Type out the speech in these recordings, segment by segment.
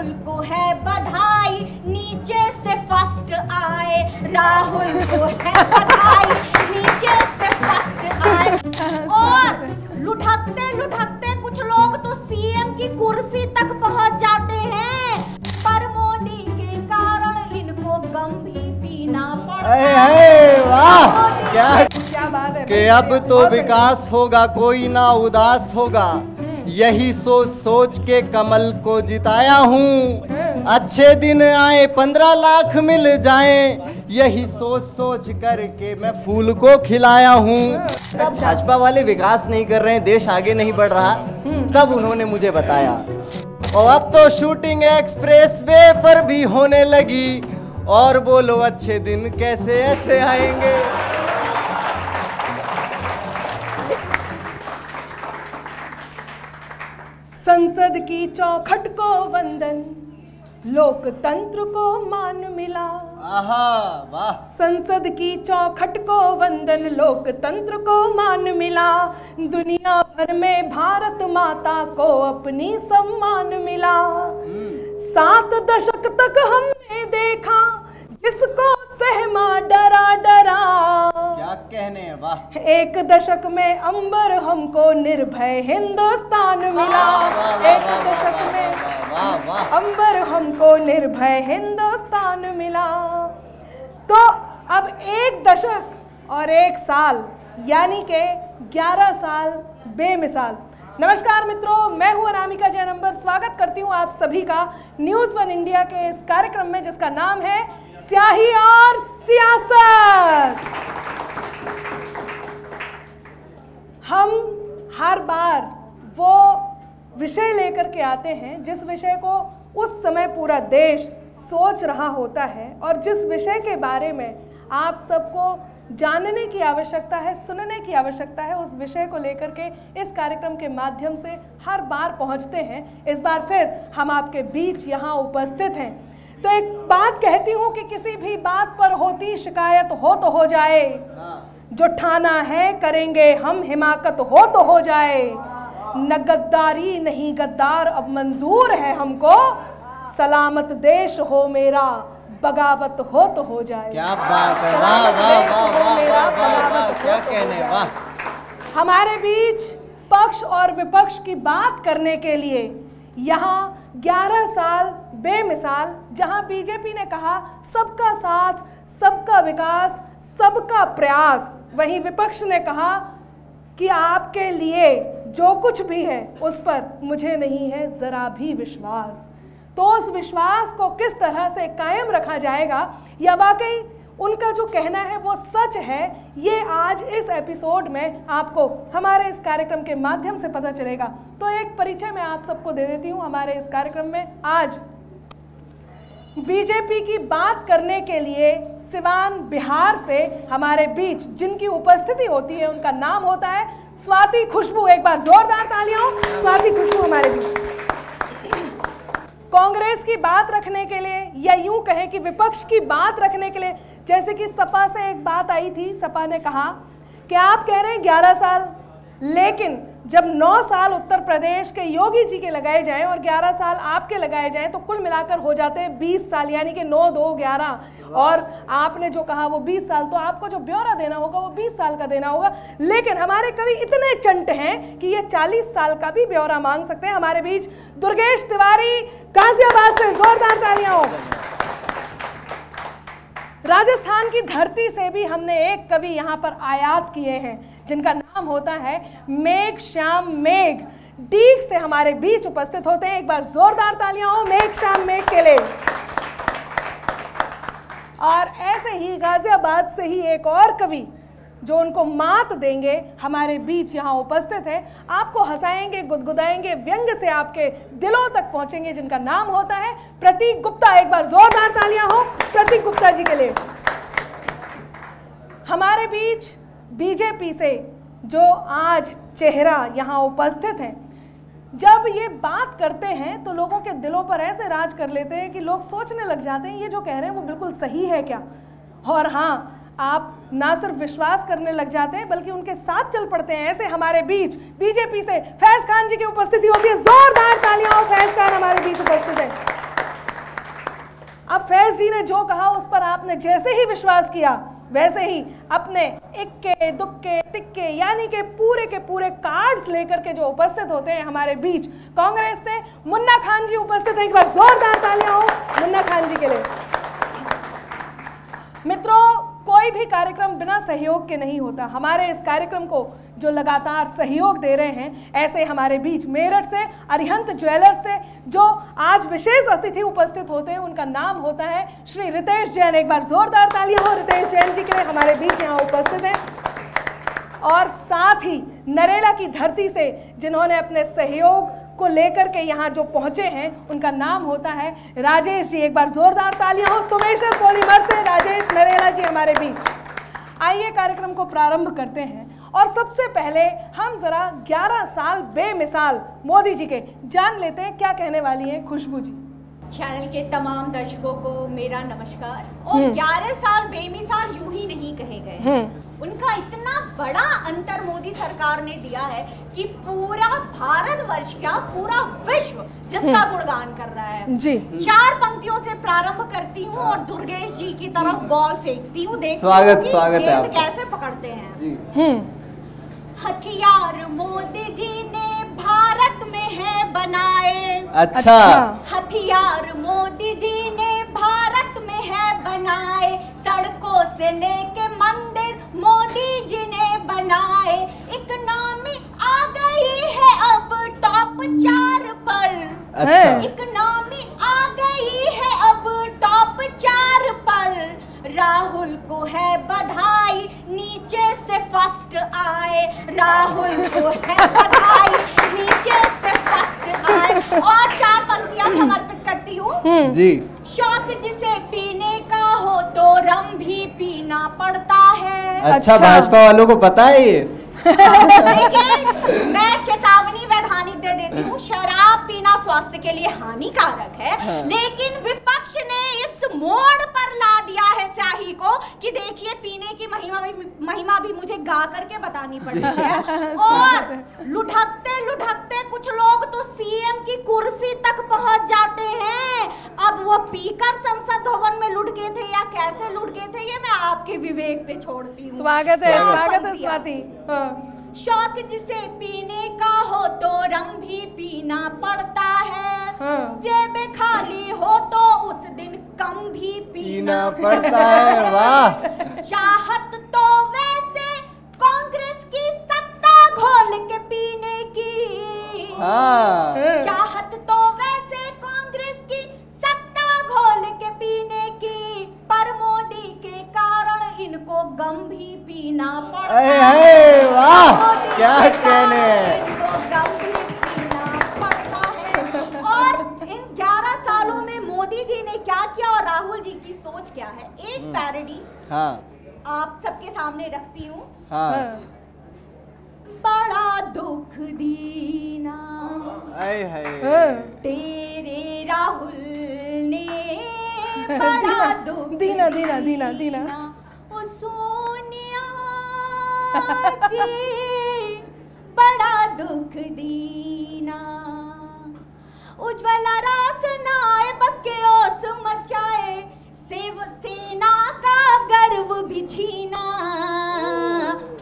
राहुल को है बधाई, नीचे से फर्स्ट आए। राहुल को है बधाई, नीचे से फर्स्ट आए। और लुढ़कते लुढ़कते कुछ लोग तो सीएम की कुर्सी तक पहुंच जाते हैं, पर मोदी के कारण इनको गम भी पीना पड़ता है। वाह, क्या बात है कि अब तो विकास होगा, कोई ना उदास होगा, यही सोच सोच के कमल को जिताया हूँ। अच्छे दिन आए 15 लाख मिल जाएं, यही सोच सोच करके मैं फूल को खिलाया हूँ। तब भाजपा वाले विकास नहीं कर रहे हैं, देश आगे नहीं बढ़ रहा, तब उन्होंने मुझे बताया। और अब तो शूटिंग एक्सप्रेस वे पर भी होने लगी, और बोलो अच्छे दिन कैसे ऐसे आएंगे। संसद की चौखट को वंदन, लोकतंत्र को मान मिला। आहा, वाह। संसद की चौखट को वंदन, लोकतंत्र को मान मिला। दुनिया भर में भारत माता को अपनी सम्मान मिला। 7 दशक तक हमने देखा जिसको सहमा डरा डरा। क्या कहने हैं, वाह। 1 दशक में अंबर हमको निर्भय हिंदुस्तान मिला। 1 दशक में अंबर हमको निर्भय हिंदुस्तान मिला। तो अब 1 दशक और 1 साल यानी के 11 साल बेमिसाल। नमस्कार मित्रों, मैं हूं अनामिका जैन अंबर। स्वागत करती हूं आप सभी का न्यूज़ 1 इंडिया के इस कार्यक्रम में जिसका नाम है स्याही और सियासत। हम हर बार वो विषय लेकर के आते हैं जिस विषय को उस समय पूरा देश सोच रहा होता है, और जिस विषय के बारे में आप सबको जानने की आवश्यकता है, सुनने की आवश्यकता है, उस विषय को लेकर के इस कार्यक्रम के माध्यम से हर बार पहुंचते हैं। इस बार फिर हम आपके बीच यहाँ उपस्थित हैं। तो एक बात कहती हूँ कि किसी भी बात पर होती शिकायत हो तो हो जाए, जो ठाना है करेंगे हम हिमाकत हो तो हो जाए। न गद्दारी नहीं गद्दार अब मंजूर है हमको, सलामत देश हो मेरा बगावत हो तो हो जाए। क्या बात है, वाह वाह वाह वाह वाह वाह, क्या कहने, वाह। हमारे बीच पक्ष और विपक्ष की बात करने के लिए यहाँ 11 साल बेमिसाल, जहाँ बीजेपी ने कहा सबका साथ, सबका विकास, सबका प्रयास, वहीं विपक्ष ने कहा कि आपके लिए जो कुछ भी है उस पर मुझे नहीं है जरा भी विश्वास। तो उस विश्वास को किस तरह से कायम रखा जाएगा, या वाकई उनका जो कहना है वो सच है, ये आज इस एपिसोड में आपको हमारे इस कार्यक्रम के माध्यम से पता चलेगा। तो एक परिचय मैं आप सबको दे देती हूँ हमारे इस कार्यक्रम में। आज बीजेपी की बात करने के लिए सिवान बिहार से हमारे बीच जिनकी उपस्थिति होती है उनका नाम होता है स्वाति खुशबू। एक बार जोरदार तालियां, स्वाति खुशबू हमारे बीच। कांग्रेस की बात रखने के लिए, या यूं कहें कि विपक्ष की बात रखने के लिए, जैसे कि सपा से एक बात आई थी, सपा ने कहा कि आप कह रहे हैं 11 साल, लेकिन जब 9 साल उत्तर प्रदेश के योगी जी के लगाए जाएं और 11 साल आपके लगाए जाएं तो कुल मिलाकर हो जाते हैं 20 साल, यानी कि 9, 2, 11। और आपने जो कहा वो 20 साल, तो आपको जो ब्यौरा देना होगा वो 20 साल का देना होगा। लेकिन हमारे कवि इतने चंट हैं कि ये 40 साल का भी ब्यौरा मांग सकते हैं। हमारे बीच दुर्गेश तिवारी गाजियाबाद से, जोरदार तालियां हो। राजस्थान की धरती से भी हमने एक कवि यहाँ पर आयात किए हैं जिनका नाम होता है मेघ श्याम मेघ। डीग से हमारे बीच उपस्थित होते हैं। एक बार जोरदार तालियां हो मेघ श्याम मेघ के लिए। और ऐसे ही गाजियाबाद से ही एक और कवि जो उनको मात देंगे हमारे बीच यहाँ उपस्थित है, आपको हंसाएंगे, गुदगुदाएंगे, व्यंग से आपके दिलों तक पहुंचेंगे, जिनका नाम होता है प्रतीक गुप्ता। एक बार जोरदार तालियां हो प्रतीक गुप्ता जी के लिए। हमारे बीच बीजेपी से जो आज चेहरा यहाँ उपस्थित है, जब ये बात करते हैं तो लोगों के दिलों पर ऐसे राज कर लेते हैं कि लोग सोचने लग जाते हैं ये जो कह रहे हैं वो बिल्कुल सही है क्या। और हाँ, आप ना सिर्फ विश्वास करने लग जाते हैं बल्कि उनके साथ चल पड़ते हैं। ऐसे हमारे बीच बीजेपी से फैज खान जी की उपस्थिति होती है। जोरदार तालियां हो, फैज खान हमारे बीच उपस्थित है। फैज जी ने जो कहा उस पर आपने जैसे ही विश्वास किया वैसे ही अपने इक्के दुक्के तिक्के यानी के पूरे कार्ड्स लेकर के जो उपस्थित होते हैं हमारे बीच, कांग्रेस से मुन्ना खान जी उपस्थित हैं। एक बार जोरदार तालियां हो मुन्ना खान जी के लिए। मित्रों, कोई भी कार्यक्रम बिना सहयोग के नहीं होता। हमारे इस कार्यक्रम को जो लगातार सहयोग दे रहे हैं, ऐसे हमारे बीच मेरठ से अरिहंत ज्वेलर्स से जो आज विशेष अतिथि उपस्थित होते हैं, उनका नाम होता है श्री रितेश जैन। एक बार जोरदार तालियां हो रितेश जैन जी के लिए, हमारे बीच यहाँ उपस्थित हैं। और साथ ही नरेला की धरती से जिन्होंने अपने सहयोग को लेकर के यहाँ जो पहुंचे हैं, उनका नाम होता है राजेश जी। एक बार जोरदार तालियां हो सोमेश्वर पॉलीमर से राजेश नरेला जी हमारे बीच। आइए कार्यक्रम को प्रारंभ करते हैं और सबसे पहले हम जरा 11 साल बेमिसाल मोदी जी के जान लेते हैं क्या कहने वाली हैं खुशबू जी। चैनल के तमाम दर्शकों को मेरा नमस्कार। और 11 साल बेमिसाल यूं ही नहीं कहे गए, उनका इतना बड़ा अंतर मोदी सरकार ने दिया है कि पूरा भारतवर्ष क्या पूरा विश्व जिसका गुणगान कर रहा है जी। 4 पंक्तियों से प्रारंभ करती हूँ और दुर्गेश जी की तरफ बॉल फेंकती हूँ। स्वागत है आपका। कैसे पकड़ते हैं जी। हथियार मोदी जी ने भारत में है बनाए। अच्छा। हथियार मोदी जी ने भारत में है बनाए, सड़कों से लेके मंदिर मोदी जी ने बनाए, इकोनॉमी आ गई है अब टॉप 4 पर। अच्छा। इकोनॉमी आ गई है अब टॉप 4 पर, राहुल को है बधाई नीचे से फर्स्ट आए, राहुल को है बधाई नीचे से फर्स्ट आए। और 4 पंक्तियां समर्पित करती हूँ जी। शौक जिसे पीने का हो तो रम भी पीना पड़ता है। अच्छा, भाजपा वालों को पता है ये। लेकिन मैं चेतावनी वैधानिक दे देती हूँ, शराब पीना स्वास्थ्य के लिए हानिकारक है। लेकिन विपक्ष ने इस मोड़ पर ला दिया है स्याही को कि देखिए पीने की महिमा भी मुझे गा करके बतानी पड़ती है। और लुढ़कते लुढ़कते कुछ लोग तो सीएम की कुर्सी तक पहुंच जाते हैं। अब वो पीकर संसद भवन में लुढ़के थे या कैसे लुढ़के थे, ये मैं आपके विवेक पे छोड़ती हूँ। स्वागत है स्वाति। शौक जिसे पीने का हो तो रम भी पीना पड़ता है, जेब खाली हो तो उस दिन कम भी पीना पड़ता है। वाह। चाहत तो वैसे कांग्रेस की सत्ता घोल के पीने की। हाँ। चाहत तो वैसे कांग्रेस की सत्ता घोल के पीने की, पर मोदी के कारण इनको गम भी पीना पड़ता है। वाह, क्या कहने हैं। इनको गम भी पीना पड़ता है। और इन 11 सालों में मोदी जी ने क्या किया और राहुल जी की सोच क्या है, एक पैरोडी हाँ। आप सबके सामने रखती हूँ। हाँ। बड़ा दुख दीना तेरे राहुल ने, बड़ा दुख दीना दीना दीना दीना ओ सोनिया जी, बड़ा दुख दीना। उज्ज्वला रास नाए बस के ओस मचाए, सेना का गर्व भी छीना,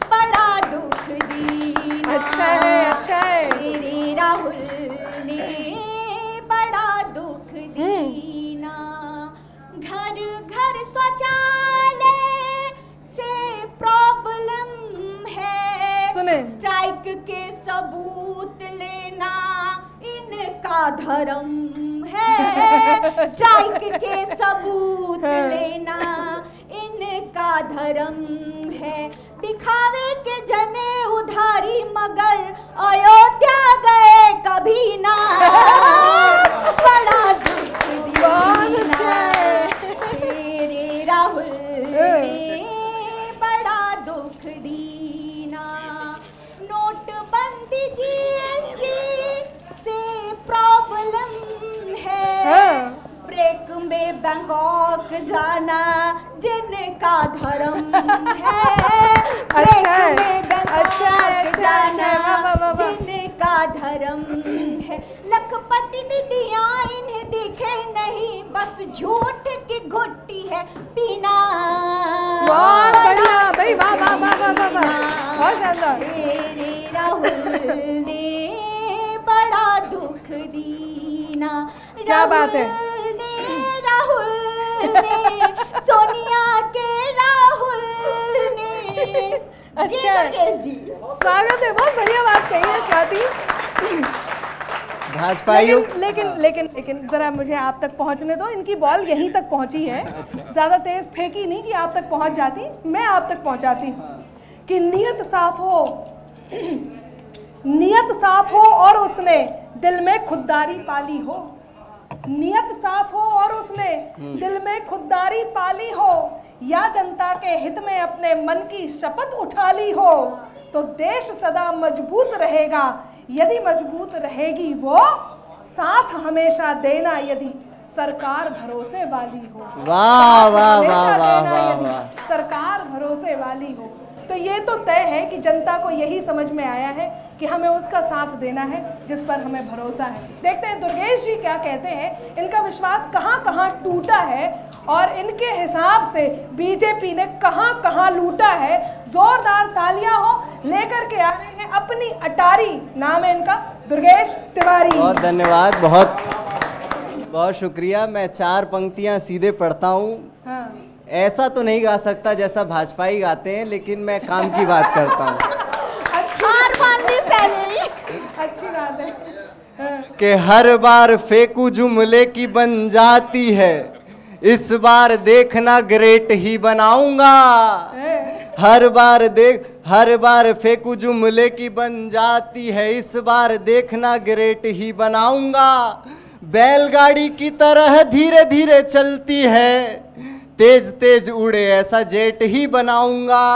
बड़ा दुख दीना। अच्छा है तेरे राहुल ने बड़ा दुख दीना। घर घर शौचालय से प्रॉब्लम है, सुने। स्ट्राइक के सबूत लेना इनका धर्म है, स्ट्राइक के सबूत लेना इनका धर्म है। दिखावे के जने उधारी मगर अयोध्या गए कभी ना, बड़ा दुख दीना तेरे राहुल ने, बड़ा दुख दीना। नोटबंदी जीएसटी से प्रॉब्लम है, ब्रेक में बैंकॉक जाना जिनका धर्म है, ब्रेक में बैंकॉक जाना जिनका धर्म है। लखपति दीदियां इन्हें दिखे नहीं, बस झूठ की घुट्टी है पीना। बहुत बढ़िया भाई, वाह वाह वाह वाह वाह वाह, बहुत शानदार। तेरे राहुल ने बड़ा दुख दीना। क्या बात है। राहुल ने सोनिया के राहुल ने। अच्छा दुर्गेश जी, स्वागत है, बहुत बढ़िया बात कही है स्वाति। भाजपाइयों लेकिन जरा मुझे आप तक पहुंचने दो। इनकी बॉल यहीं तक पहुंची है, ज्यादा तेज फेंकी नहीं कि आप तक पहुंच जाती, मैं आप तक पहुंचाती हूँ। कि नियत साफ हो, नियत साफ हो और उसने दिल में खुददारी पाली हो। नियत साफ हो और उसने दिल में खुददारी पाली हो, या जनता के हित में अपने मन की शपथ उठा ली हो, तो देश सदा मजबूत रहेगा यदि मजबूत रहेगी वो। साथ हमेशा देना यदि सरकार भरोसे वाली हो। वाह वाह वाह वाह वाह वाह। सरकार भरोसे वाली हो। तो ये तो तय है कि जनता को यही समझ में आया है कि हमें उसका साथ देना है जिस पर हमें भरोसा है। देखते हैं दुर्गेश जी क्या कहते हैं, इनका विश्वास कहाँ कहाँ टूटा है और इनके हिसाब से बीजेपी ने कहाँ कहाँ लूटा है। जोरदार तालियां हो, लेकर के आ रहे हैं अपनी अटारी। नाम है इनका दुर्गेश तिवारी। बहुत धन्यवाद, बहुत बहुत शुक्रिया। मैं 4 पंक्तियां सीधे पढ़ता हूँ। हाँ। ऐसा तो नहीं गा सकता जैसा भाजपाई गाते हैं, लेकिन मैं काम की बात करता हूँ। हार मान ली पहले ही। अच्छी बात है। हाँ। कि हर बार फेंकू जुमले की बन जाती है, इस बार देखना ग्रेट ही बनाऊंगा। हर बार फेंकू जुमले की बन जाती है, इस बार देखना ग्रेट ही बनाऊंगा। बैलगाड़ी की तरह धीरे धीरे चलती है, तेज तेज उड़े ऐसा जेट ही बनाऊंगा।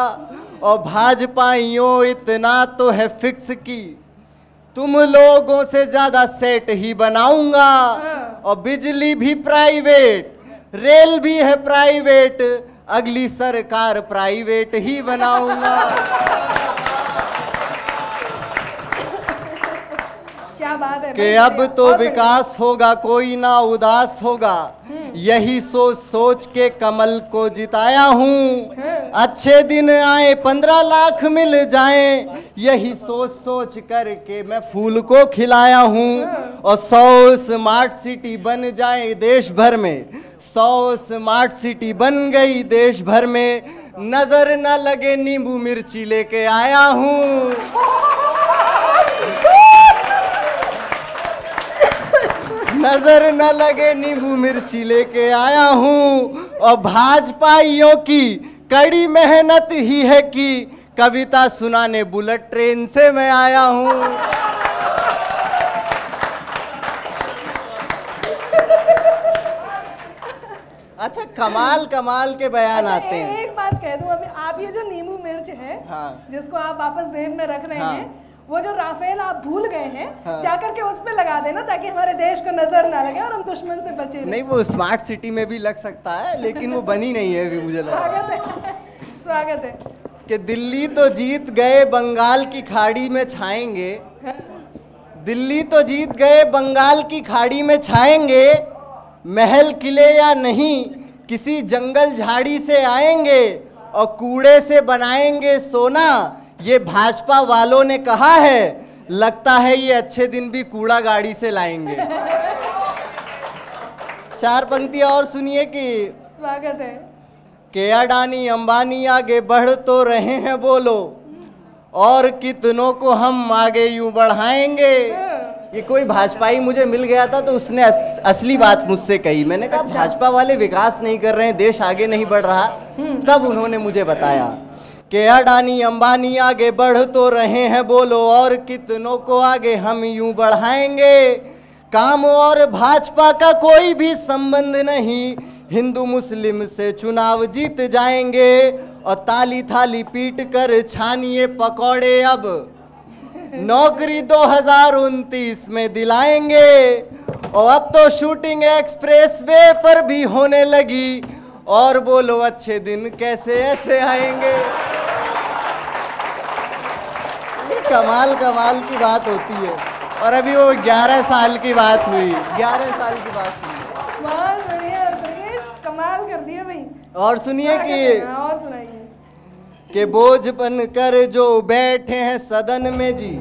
और भाजपाइयों इतना तो है फिक्स की तुम लोगों से ज्यादा सेट ही बनाऊंगा। और बिजली भी प्राइवेट, रेल भी है प्राइवेट, अगली सरकार प्राइवेट ही बनाऊंगा। क्या बात है कि अब तो विकास होगा कोई ना उदास होगा, यही सोच सोच के कमल को जिताया हूँ। अच्छे दिन आए 15 लाख मिल जाएं, यही सोच सोच करके मैं फूल को खिलाया हूँ। और 100 स्मार्ट सिटी बन जाए देश भर में, 100 स्मार्ट सिटी बन गई देश भर में, नजर न लगे नींबू मिर्ची लेके आया हूँ। नजर न लगे नींबू मिर्ची लेके आया हूँ। और भाजपाइयों की कड़ी मेहनत ही है कि कविता सुनाने बुलेट ट्रेन से मैं आया हूँ। अच्छा, कमाल कमाल के बयान आते हैं। एक बात कह दूं, अभी आप ये जो नींबू मिर्च है, हाँ। जिसको आप वापस जेब में रख रहे हाँ। हैं, वो जो राफेल आप भूल गए हैं, हाँ। जाकर के उस पे लगा देना ताकि हमारे देश को नजर ना लगे और हम दुश्मन से बचे। नहीं, वो स्मार्ट सिटी में भी लग सकता है, लेकिन वो बनी नहीं है अभी, मुझे लगा। स्वागत है, स्वागत है। कि दिल्ली तो जीत गए बंगाल की खाड़ी में छाएंगे, दिल्ली तो जीत गए बंगाल की खाड़ी में छाएंगे, महल किले या नहीं किसी जंगल झाड़ी से आएंगे और कूड़े से बनाएंगे सोना, ये भाजपा वालों ने कहा है। लगता है ये अच्छे दिन भी कूड़ा गाड़ी से लाएंगे। 4 पंक्तियां और सुनिए कि स्वागत है। के अडानी अंबानी आगे बढ़ तो रहे हैं बोलो, और कितनों को हम आगे यूं बढ़ाएंगे। ये कोई भाजपाई मुझे मिल गया था तो उसने असली बात मुझसे कही। मैंने कहा भाजपा वाले विकास नहीं कर रहे हैं, देश आगे नहीं बढ़ रहा। तब उन्होंने मुझे बताया कि अडानी अंबानी आगे बढ़ तो रहे हैं बोलो, और कितनों को आगे हम यूं बढ़ाएंगे। काम और भाजपा का कोई भी संबंध नहीं, हिंदू मुस्लिम से चुनाव जीत जाएंगे। और ताली थाली पीट कर छानिए पकौड़े, अब नौकरी 2029 में दिलाएंगे। और अब तो शूटिंग एक्सप्रेस वे पर भी होने लगी, और बोलो अच्छे दिन कैसे ऐसे आएंगे। कमाल कमाल की बात होती है। और अभी वो 11 साल की बात हुई, 11 साल की बात हुई। बहुत बढ़िया, कमाल कर दिया भाई। और सुनिए और सुनाइए कि बोझ बन कर जो बैठे हैं सदन में जी,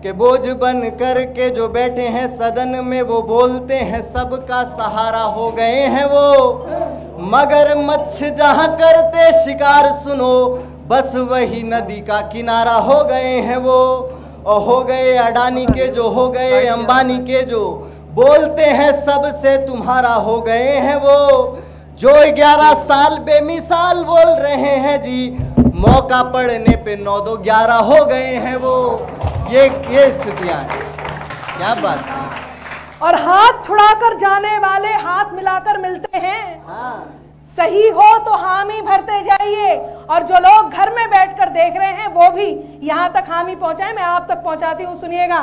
कि बोझ बन कर के जो बैठे हैं सदन में, वो बोलते हैं सबका सहारा हो गए हैं वो। मगर मच्छ जहां करते शिकार सुनो, बस वही नदी का किनारा हो गए हैं वो। और हो गए अडानी के जो, हो गए अंबानी के जो, बोलते हैं सबसे तुम्हारा हो गए हैं वो। जो 11 साल बेमिसाल बोल रहे हैं जी, मौका पड़ने पे 9 11 हो गए हैं वो। ये स्थितियां हैं। क्या बात है। और हाथ छुड़ाकर जाने वाले हाथ मिलाकर मिलते हैं। हाँ। सही हो तो हामी भरते जाइए, और जो लोग घर में बैठकर देख रहे हैं वो भी यहाँ तक हामी पहुंचाए। मैं आप तक पहुंचाती हूँ, सुनिएगा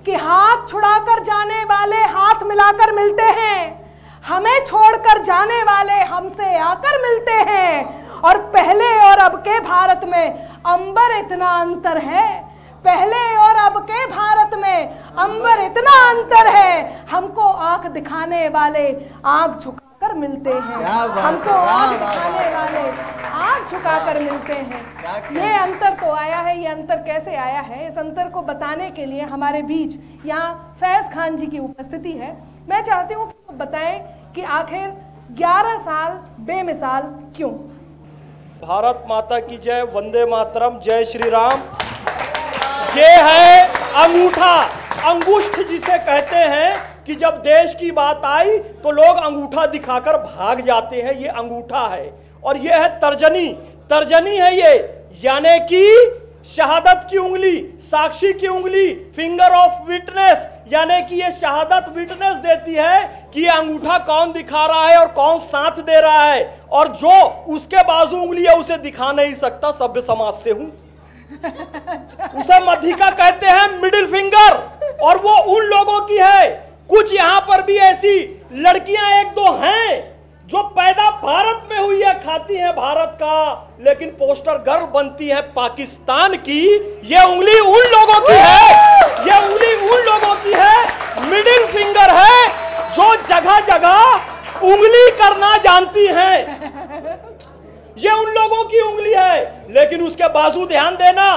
कि हाथ छुड़ाकर जाने वाले हाथ मिलाकर मिलते हैं, हमें छोड़कर जाने वाले हमसे आकर मिलते हैं। और पहले और अब के भारत में अंबर इतना अंतर है, पहले और अब के भारत में अंबर इतना अंतर है। हमको आंख दिखाने वाले आंख झुकाकर मिलते हैं, हमको आंख दिखाने वाले आंख झुकाकर मिलते हैं। ये अंतर तो आया है। ये अंतर कैसे आया है, इस अंतर को बताने के लिए हमारे बीच यहाँ फैज खान जी की उपस्थिति है। मैं चाहती हूँ कि वो बताएं कि आखिर 11 साल बेमिसाल क्यों। भारत माता की जय, वंदे मातरम, जय श्री राम। ये है अंगूठा, अंगुष्ठ जिसे कहते हैं कि जब देश की बात आई तो लोग अंगूठा दिखाकर भाग जाते हैं, ये अंगूठा है। और ये है तर्जनी, तर्जनी है ये, यानी कि शहादत की उंगली, साक्षी की उंगली, फिंगर ऑफ विटनेस, यानी कि ये शहादत विटनेस देती है कि ये अंगूठा कौन दिखा रहा है और कौन साथ दे रहा है। और जो उसके बाजू उंगली है उसे दिखा नहीं सकता, सभ्य समाज से हूं। उसे मध्यिका कहते हैं, मिडिल फिंगर, और वो उन लोगों की है। कुछ यहां पर भी ऐसी लड़कियां एक दो हैं जो पैदा भारत में हुई है, खाती हैं भारत का, लेकिन पोस्टर गर्ल बनती है पाकिस्तान की। ये उंगली उन लोगों की है, ये उंगली उन लोगों की है, मिडिल फिंगर है, जो जगह जगह उंगली करना जानती हैं। ये उन लोगों की उंगली है। लेकिन उसके बाजू ध्यान देना,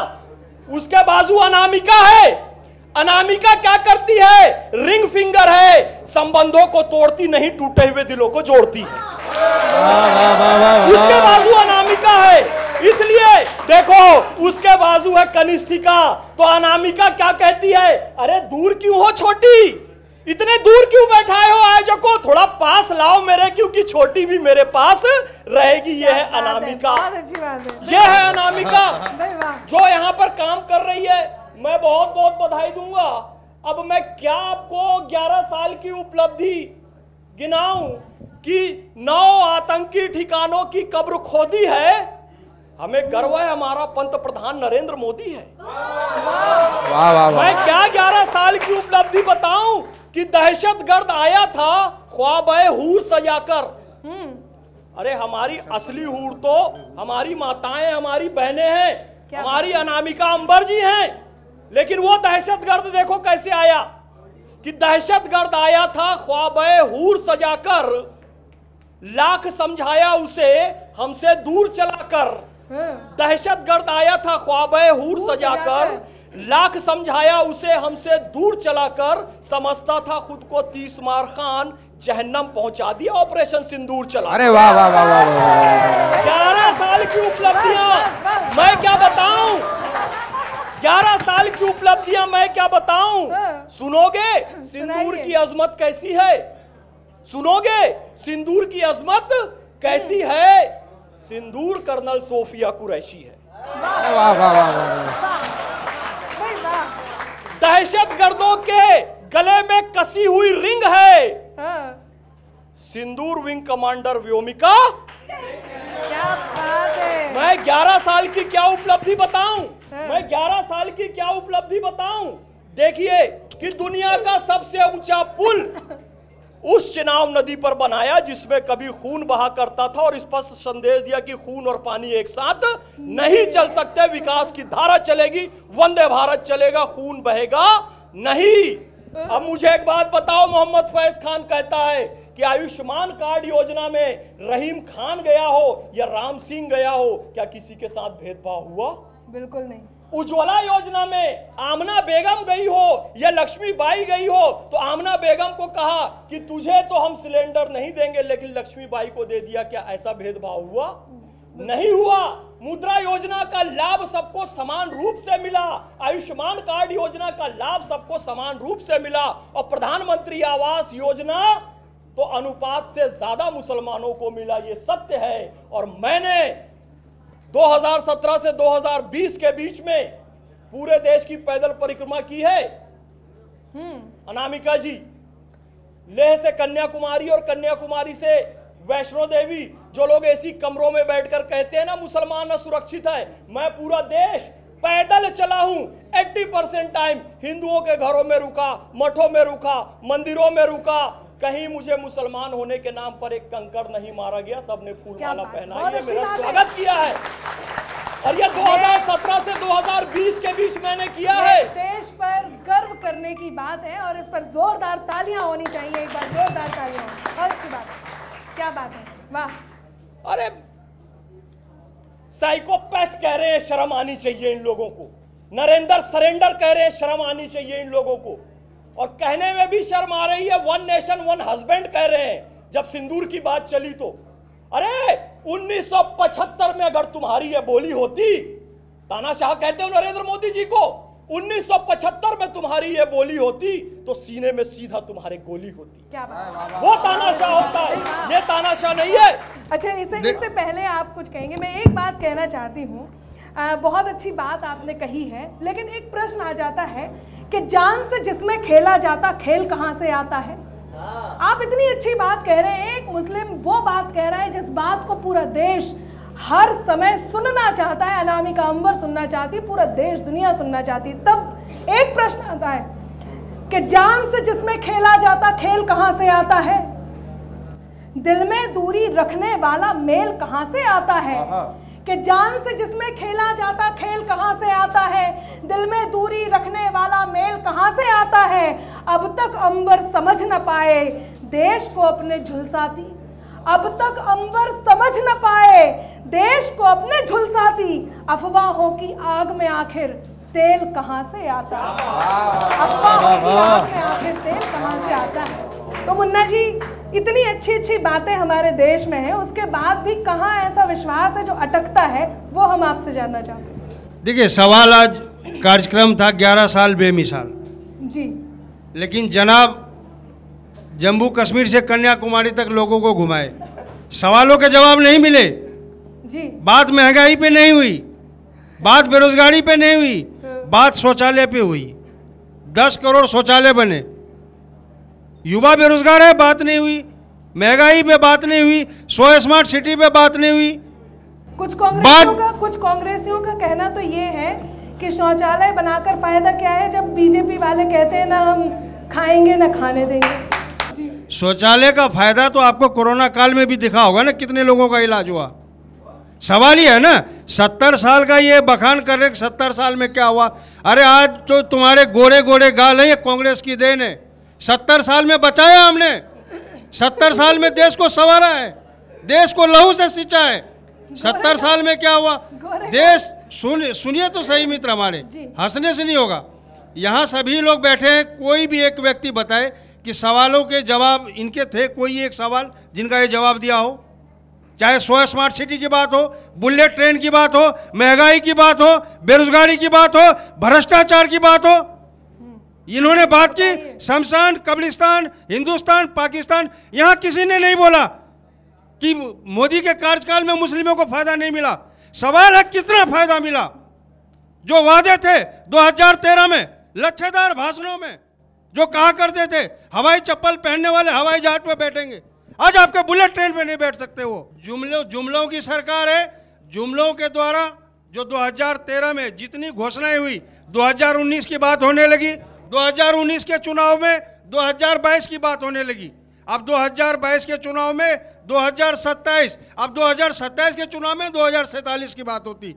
उसके बाजू अनामिका है। अनामिका क्या करती है? रिंग फिंगर है, संबंधों को तोड़ती नहीं, टूटे हुए दिलों को जोड़ती है। उसके बाजू अनामिका है, इसलिए देखो उसके बाजू है कनिष्ठिका। तो अनामिका क्या कहती है? अरे दूर क्यों हो छोटी, इतने दूर क्यों बैठाए हो आयोजकों, थोड़ा पास लाओ मेरे, क्योंकि छोटी भी मेरे पास रहेगी। ये है अनामिका, ये है अनामिका जो यहाँ पर काम कर रही है। मैं बहुत बहुत बधाई दूंगा। अब मैं क्या आपको 11 साल की उपलब्धि गिनाऊं कि 9 आतंकी ठिकानों की कब्र खोदी है। हमें गर्व है, हमारा पंत प्रधान नरेंद्र मोदी है। वाह वाह। मैं क्या 11 साल की उपलब्धि बताऊं कि दहशतगर्द आया था ख्वाब हूर सजाकर। अरे हमारी असली हूर तो हमारी माताएं, हमारी बहनें हैं, हमारी अनामिका अंबर जी हैं। लेकिन वो दहशतगर्द देखो कैसे आया कि दहशतगर्द आया था ख्वाब हूर सजाकर, लाख समझाया उसे हमसे दूर चलाकर। दहशतगर्द आया था ख्वाब हूर सजाकर, लाख समझाया उसे हमसे दूर चलाकर, समझता था खुद को 30 मार खान, जहन्नम पहुंचा दिया ऑपरेशन सिंदूर चला। अरे वाह वाह वाह वाह। 11 साल की उपलब्धियां मैं क्या बताऊं, 11 साल की उपलब्धियां मैं क्या बताऊं। सुनोगे सिंदूर की अजमत कैसी है, सुनोगे सिंदूर की अजमत कैसी है। सिंदूर कर्नल सोफिया कुरैशी है। वाह वाह वाह। दहशतगर्दों के गले में कसी हुई रिंग है, सिंदूर विंग कमांडर व्योमिका। क्या बात है। मैं 11 साल की क्या उपलब्धि बताऊं, मैं 11 साल की क्या उपलब्धि बताऊं। देखिए कि दुनिया का सबसे ऊंचा पुल उस चिनाब नदी पर बनाया जिसमें कभी खून बहा करता था, और स्पष्ट संदेश दिया कि खून और पानी एक साथ नहीं चल सकते। विकास की धारा चलेगी, वंदे भारत चलेगा, खून बहेगा नहीं। अब मुझे एक बात बताओ, मोहम्मद फैज खान कहता है कि आयुष्मान कार्ड योजना में रहीम खान गया हो या राम सिंह गया हो, क्या किसी के साथ भेदभाव हुआ? बिल्कुल नहीं। उज्ज्वला योजना में आमना बेगम गई हो या लक्ष्मीबाई गई हो, तो आमना बेगम को कहा कि तुझे तो हम सिलेंडर नहीं देंगे, लेकिन लक्ष्मीबाई को दे दिया। क्या ऐसा भेदभाव हुआ? नहीं हुआ। मुद्रा योजना का लाभ सबको समान रूप से मिला, आयुष्मान कार्ड योजना का लाभ सबको समान रूप से मिला, और प्रधानमंत्री आवास योजना तो अनुपात से ज्यादा मुसलमानों को मिला। ये सत्य है। और मैंने 2017 से 2020 के बीच में पूरे देश की पैदल परिक्रमा की है। अनामिका जी, लेह से कन्याकुमारी और कन्याकुमारी से वैष्णो देवी, जो लोग एसी कमरों में बैठकर कहते हैं ना मुसलमान असुरक्षित है, मैं पूरा देश पैदल चला हूं। 80% टाइम हिंदुओं के घरों में रुका, मठों में रुका, मंदिरों में रुका। कहीं मुझे मुसलमान होने के नाम पर एक कंकड़ नहीं मारा गया। सबने फूलमाला पहनाई है, मेरा स्वागत किया है। और ये 2017 से 2020 के बीच मैंने किया है। देश पर गर्व करने की बात है और इस पर जोरदार तालियां होनी चाहिए। एक बार जोरदार तालियां हो। और इसकी बात क्या बात है? वाह। अरे साइकोपैथ कह रहे हैं, शर्म आनी चाहिए इन लोगों को। नरेंद्र सरेंडर कह रहे हैं, शर्म आनी चाहिए इन लोगों को। और कहने में भी शर्म आ रही है, वन नेशन वन हस्बैंड कह रहे हैं। जब सिंदूर की बात चली तो अरे 1975 में अगर तुम्हारी ये बोली होती, तानाशाह कहते हो नरेंद्र मोदी जी को, 1975 में तुम्हारी ये बोली होती तो सीने में सीधा तुम्हारे गोली होती। क्या बात? वो तानाशाह होता है, ये तानाशाह नहीं है। अच्छा, इससे पहले आप कुछ कहेंगे, मैं एक बात कहना चाहती हूँ। बहुत अच्छी बात आपने कही है, लेकिन एक प्रश्न आ जाता है कि जान से जिसमें खेला जाता खेल कहाँ से आता है? आप इतनी अच्छी बात कह रहे हैं, एक मुस्लिम वो बात कह रहा है जिस बात को पूरा देश हर समय सुनना चाहता है। अनामिका अंबर सुनना चाहती, पूरा देश दुनिया सुनना चाहती। तब एक प्रश्न आता है कि जान से जिसमें खेला जाता खेल कहाँ से आता है? दिल में दूरी रखने वाला मेल कहाँ से आता है? कि जान से जिसमें खेला जाता खेल कहाँ से आता है? दिल में दूरी रखने वाला मेल कहाँ से आता है? अब तक अंबर समझ न पाए देश को अपने झुलसाती, अब तक अंबर समझ न पाए देश को अपने झुलसाती, अफवाहों की आग में आखिर तेल कहाँ से आता है? अफवाहों की आग में आखिर तेल कहाँ से आता है? तो मुन्ना जी, इतनी अच्छी अच्छी बातें हमारे देश में हैं, उसके बाद भी कहाँ ऐसा विश्वास है जो अटकता है, वो हम आपसे जानना चाहते हैं। देखिए, सवाल आज कार्यक्रम था 11 साल बेमिसाल जी, लेकिन जनाब जम्मू कश्मीर से कन्याकुमारी तक लोगों को घुमाए, सवालों के जवाब नहीं मिले जी। बात महंगाई पे नहीं हुई, बात बेरोजगारी पे नहीं हुई, बात शौचालय पे हुई। 10 करोड़ शौचालय बने, युवा बेरोजगार है, बात नहीं हुई। महंगाई पे बात नहीं हुई, 100 स्मार्ट सिटी पे बात नहीं हुई। कुछ कांग्रेसियों का कहना तो ये है कि शौचालय बनाकर फायदा क्या है, जब बीजेपी वाले कहते हैं ना हम खाएंगे ना खाने देंगे। शौचालय का फायदा तो आपको कोरोना काल में भी दिखा होगा ना, कितने लोगों का इलाज हुआ। सवाल ये है ना, 70 साल का ये बखान कर रहे 70 साल में क्या हुआ। अरे आज तो तुम्हारे गोरे गोरे गाल है, ये कांग्रेस की देन है। 70 साल में बचाया हमने, 70 साल में देश को संवारा है, देश को लहू से सिंचा है। 70 साल में क्या हुआ देश, सुनिए तो सही मित्र हमारे, हंसने से नहीं होगा। यहाँ सभी लोग बैठे हैं, कोई भी एक व्यक्ति बताए कि सवालों के जवाब इनके थे, कोई एक सवाल जिनका ये जवाब दिया हो। चाहे 100 स्मार्ट सिटी की बात हो, बुलेट ट्रेन की बात हो, महंगाई की बात हो, बेरोजगारी की बात हो, भ्रष्टाचार की बात हो, इन्होंने बात की शमशान, कब्रिस्तान, हिंदुस्तान, पाकिस्तान। यहां किसी ने नहीं बोला कि मोदी के कार्यकाल में मुस्लिमों को फायदा नहीं मिला। सवाल है कितना फायदा मिला। जो वादे थे 2013 में लच्छेदार भाषणों में, जो कहा करते थे हवाई चप्पल पहनने वाले हवाई जहाज पे बैठेंगे, आज आपके बुलेट ट्रेन पे नहीं बैठ सकते। वो जुमलों की सरकार है। जुमलों के द्वारा जो 2013 में जितनी घोषणाएं हुई, 2019 की बात होने लगी, 2019 के चुनाव में 2022 की बात होने लगी, अब 2022 के चुनाव में 2027, अब 2027 के चुनाव में 2047 की बात होती।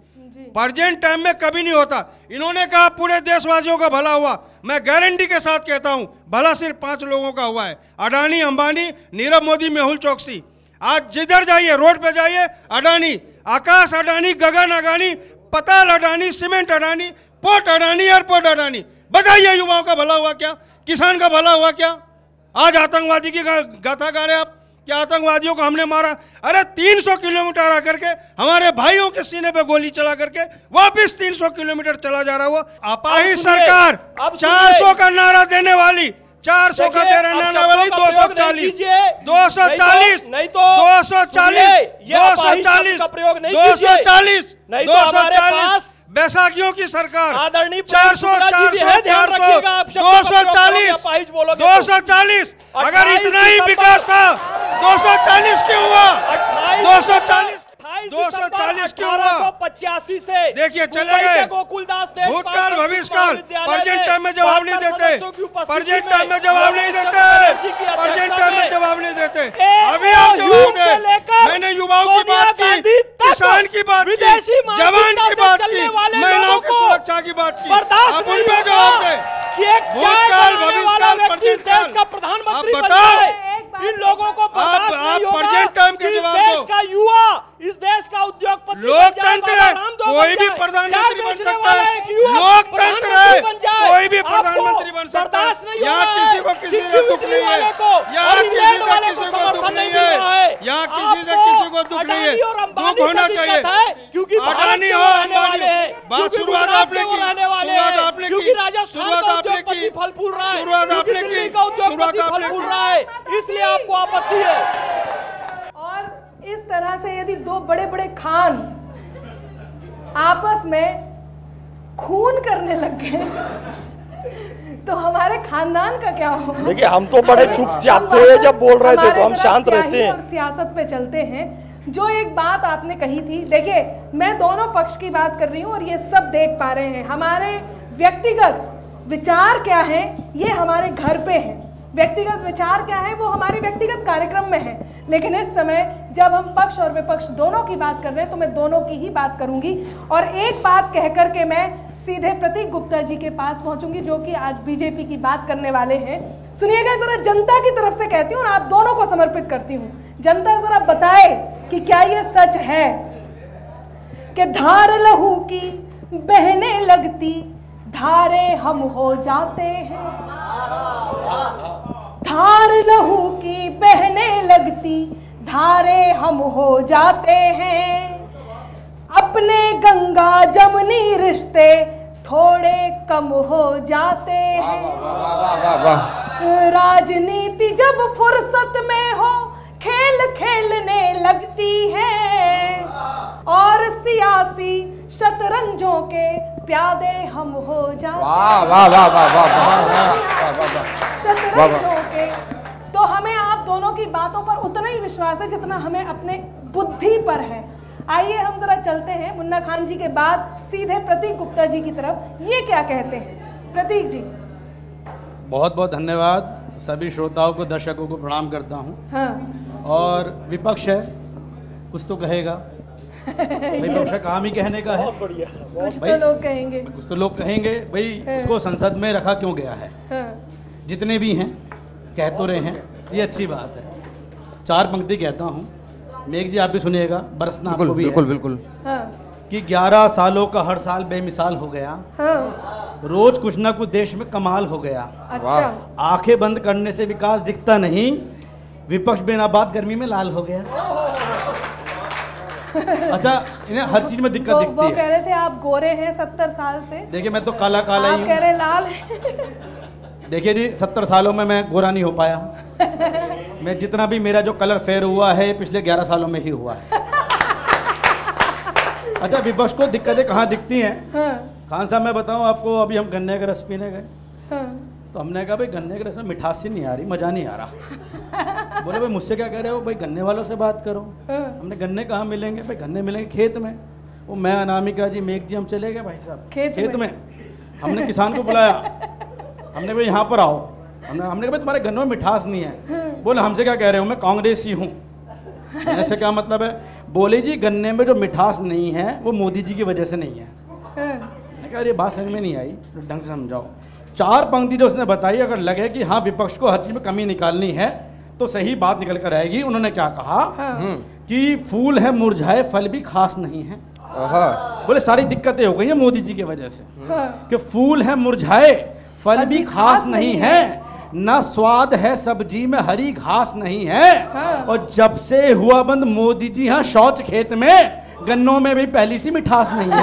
प्रेजेंट टाइम में कभी नहीं होता। इन्होंने कहा पूरे देशवासियों का भला हुआ, मैं गारंटी के साथ कहता हूं भला सिर्फ 5 लोगों का हुआ है, अडानी, अंबानी, नीरव मोदी, मेहुल चौकसी। आज जिधर जाइए, रोड पे जाइए, अडानी, आकाश अडानी, गगन अडानी, पताल Adani, cement Adani, port Adani, airport Adani. बताइए युवाओं का भला हुआ क्या, किसान का भला हुआ क्या? आज आतंकवादी की गाथा गा रहे आप कि आतंकवादियों को हमने मारा। अरे 300 किलोमीटर आकर के हमारे भाइयों के सीने पे गोली चला करके वापस 300 किलोमीटर चला जा रहा हुआ। अपाही सरकार 400 का नारा देने वाली, 400 का नारा वाली 240 नहीं तो 240 बैसाखियों की सरकार 240 अगर इतना ही विकास था 240 क्यों हुआ? 240 क्यों हुआ? 85 से देखिए चले गए। गोकुलदास थे, भूतकाल भविष्यकाल प्रेजेंट टाइम में जवाब नहीं देते, प्रेजेंट टाइम में जवाब नहीं देते, प्रेजेंट टाइम में जवाब नहीं देते। अभी आप जवाब दें। मैंने युवाओं की बात की, किसान की बात की, जवान की बात की, महिलाओं की सुरक्षा की बात की। आप उन पर जवाब दें। भूतकाल भविष्यकाल देश का प्रधानमंत्री आप बताओ। इन लोगों को आप प्रेजेंट टाइम के जवाब देश दो। का युवा, इस देश का उद्योगपति, लोकतंत्र है, कोई भी प्रधानमंत्री बन सकता है। लोकतंत्र है, कोई भी प्रधानमंत्री बन सकता है। यहाँ किसी को किसी का दुख नहीं है, यहाँ किसी का किसी को दुख नहीं है, यहाँ किसी से किसी को दुख नहीं है। दुख होना चाहिए, क्योंकि अडानी हो, अंबानी हो। बात शुरुआत आपने की, शुरुआत आपने की, शुरुआत आपने की, फल फूल रहा है, शुरुआत आपने की, शुरुआत आपने फल फूल की। रहा है, इसलिए आपको आपत्ति है। और इस तरह से यदि 2 बड़े बड़े खान आपस में खून करने लग गए तो हमारे खानदान का क्या हो? देखिए हम तो बड़े चुपचाप थे जब बोल रहे थे, तो हम शांत रहते हैं और सियासत पे चलते हैं। जो एक बात आपने कही थी, देखिए मैं दोनों पक्ष की बात कर रही हूँ और ये सब देख पा रहे हैं। हमारे व्यक्तिगत विचार क्या है ये हमारे घर पे है, व्यक्तिगत विचार क्या है वो हमारे व्यक्तिगत कार्यक्रम में है। लेकिन इस समय जब हम पक्ष और विपक्ष दोनों की बात कर रहे हैं तो मैं दोनों की ही बात करूंगी। और एक बात कह करके मैं सीधे प्रतीक गुप्ता जी के पास पहुंचूंगी जो कि आज बीजेपी की बात करने वाले हैं। सुनिएगा जरा, जनता की तरफ से कहती हूँ और आप दोनों को समर्पित करती हूँ। जनता जरा बताए कि क्या ये सच है कि धार लहू की बहने लगती, धारे हम हो जाते हैं। धार लहू की बहने लगती, धारे हम हो जाते हैं। अपने गंगा जमुनी रिश्ते थोड़े कम हो जाते हैं। राजनीति जब फुर्सत में हो खेल खेलने लगती है और सियासी शतरंजों के प्यादे हम हो जाते शतरंजों के। तो हमें आप दोनों की बातों पर उतना ही विश्वास है जितना हमें अपने बुद्धि पर है। आइए हम जरा चलते हैं मुन्ना खान जी के बाद सीधे प्रतीक गुप्ता जी की तरफ। ये क्या कहते हैं प्रतीक जी? बहुत बहुत धन्यवाद। सभी श्रोताओं को, दर्शकों को प्रणाम करता हूँ। हाँ। और विपक्ष है, कुछ तो कहेगा। विपक्ष काम ही कहने का है। कुछ तो लोग कहेंगे, कुछ तो लोग कहेंगे भाई उसको संसद में रखा क्यों गया है। जितने भी हैं कह तो रहे हैं, ये अच्छी बात है। 4 पंक्ति कहता हूँ, मेघ जी आप भी सुनिएगा, बरसना आपको भी बिल्कुल बिल्कुल कि 11 सालों का हर साल बेमिसाल हो गया। रोज कुछ ना कुछ देश में कमाल हो गया। अच्छा। आंखें बंद करने से विकास दिखता नहीं, विपक्ष बिना बात गर्मी में लाल हो गया। अच्छा, इन्हें हर चीज में दिक्कत दिखती वो है। कह रहे थे आप गोरे हैं 70 साल से। देखिए मैं तो काला काला ही आप हूँ। कह रहे लाल है। देखिए जी 70 सालों में मैं गोरा नहीं हो पाया। मैं जितना भी मेरा जो कलर फेयर हुआ है पिछले 11 सालों में ही हुआ है। अच्छा, विपक्ष को दिक्कतें कहाँ दिखती हैं? खान साहब मैं बताऊं आपको, अभी हम गन्ने का रस पीने गए तो हमने कहा भाई गन्ने के रस में मिठास ही नहीं आ रही, मज़ा नहीं आ रहा। बोले भाई मुझसे क्या कह रहे हो, भाई गन्ने वालों से बात करो। हमने गन्ने कहाँ मिलेंगे? भाई गन्ने मिलेंगे खेत में। वो मैं, अनामिका जी, मेघ जी, हम चले गए भाई साहब खेत में। हमने किसान को बुलाया, हमने भाई यहाँ पर आओ। हमने कहा भाई तुम्हारे गन्नों में मिठास नहीं है। बोले हमसे क्या कह रहे हो, मैं कांग्रेसी हूँ। कहने से क्या मतलब है? बोले जी गन्ने में जो मिठास नहीं है वो मोदी जी की वजह से नहीं है। मैंने कहा ये बात समझ में नहीं आई, तो ढंग से समझाओ। 4 पंक्ति जो उसने बताई, अगर लगे कि हाँ विपक्ष को हर चीज में कमी निकालनी है तो सही बात निकल कर आएगी। उन्होंने क्या कहा कि फूल है मुरझाए फल भी खास नहीं है। बोले सारी दिक्कतें हो गई हैं मोदी जी की वजह से कि फूल है मुरझाए फल भी खास नहीं है, ना स्वाद है सब्जी में हरी घास नहीं है, और जब से हुआ बंद मोदी जी हाँ शौच खेत में, गन्नों में भी पहली सी मिठास नहीं है।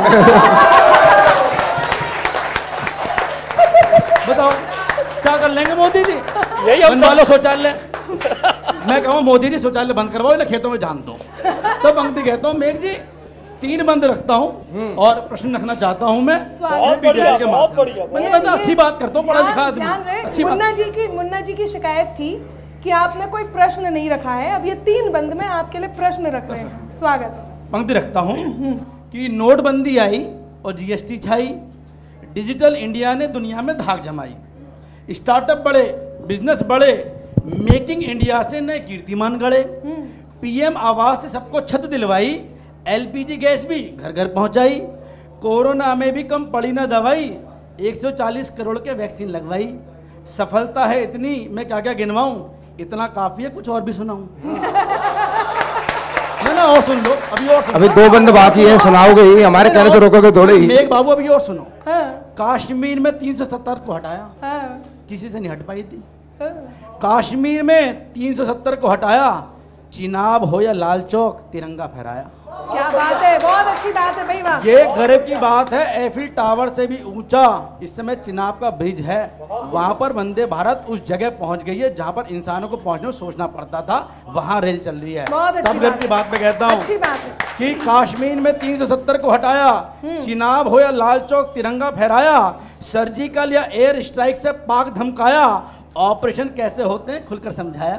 बताओ क्या कर लेंगे मोदी जी? यही बनवा लो शौचालय। मैं कहूँ मोदी जी शौचालय बंद करवाओ ना, खेतों में जान दो। तो पंक्ति कहता हूँ मेघ जी 3 बंद रखता हूँ और प्रश्न रखना चाहता हूँ मैं। बहुत बढ़िया, बहुत बढ़िया। मैं तो अच्छी बात करता हूँ, पढ़ा लिखा आदमी। अच्छी बात। मुन्ना जी की शिकायत थी कि आपने कोई प्रश्न नहीं रखा है। अब ये 3 बंद में आपके लिए प्रश्न रख रहे हैं। स्वागत है। पंक्ति रखता हूँ कि नोटबंदी आई और जीएसटी छाई, डिजिटल इंडिया ने दुनिया में धाक जमाई, स्टार्टअप बढ़े, बिजनेस बढ़े, मेकिंग इंडिया से नए कीर्तिमान गढ़े, पीएम आवास से सबको छत दिलवाई, एलपीजी गैस भी घर घर पहुंचाई, कोरोना में भी कम पड़ी ना दवाई, 140 करोड़ के वैक्सीन लगवाई। सफलता है इतनी मैं क्या क्या गिनवाऊं, इतना काफी है कुछ और भी सुनाऊं। ना और सुन लो, अभी 2 बंद बाकी है, सुनाओगे ही, हमारे कहने से रोकोगे थोड़े ही। मेघ बाबू अभी और सुनो। कश्मीर में 370 को हटाया, किसी से नहीं हट पाई थी। कश्मीर में 370 को हटाया, चिनाब हो या लाल चौक तिरंगा फहराया। क्या बात है, बहुत अच्छी बात है भाई, वाह। ये गर्व की बात है, एफिल टावर से भी ऊंचा इस समय चिनाब का ब्रिज है। वहां पर वंदे भारत उस जगह पहुंच गई है जहां पर इंसानों को पहुंचने में सोचना पड़ता था, वहां रेल चल रही है। तब गर्व की बात मैं कहता हूँ कि कश्मीर में 370 को हटाया, चिनाब हो या लाल चौक तिरंगा फहराया, सर्जिकल या एयर स्ट्राइक से पाक धमकाया, ऑपरेशन कैसे होते हैं खुलकर समझाया,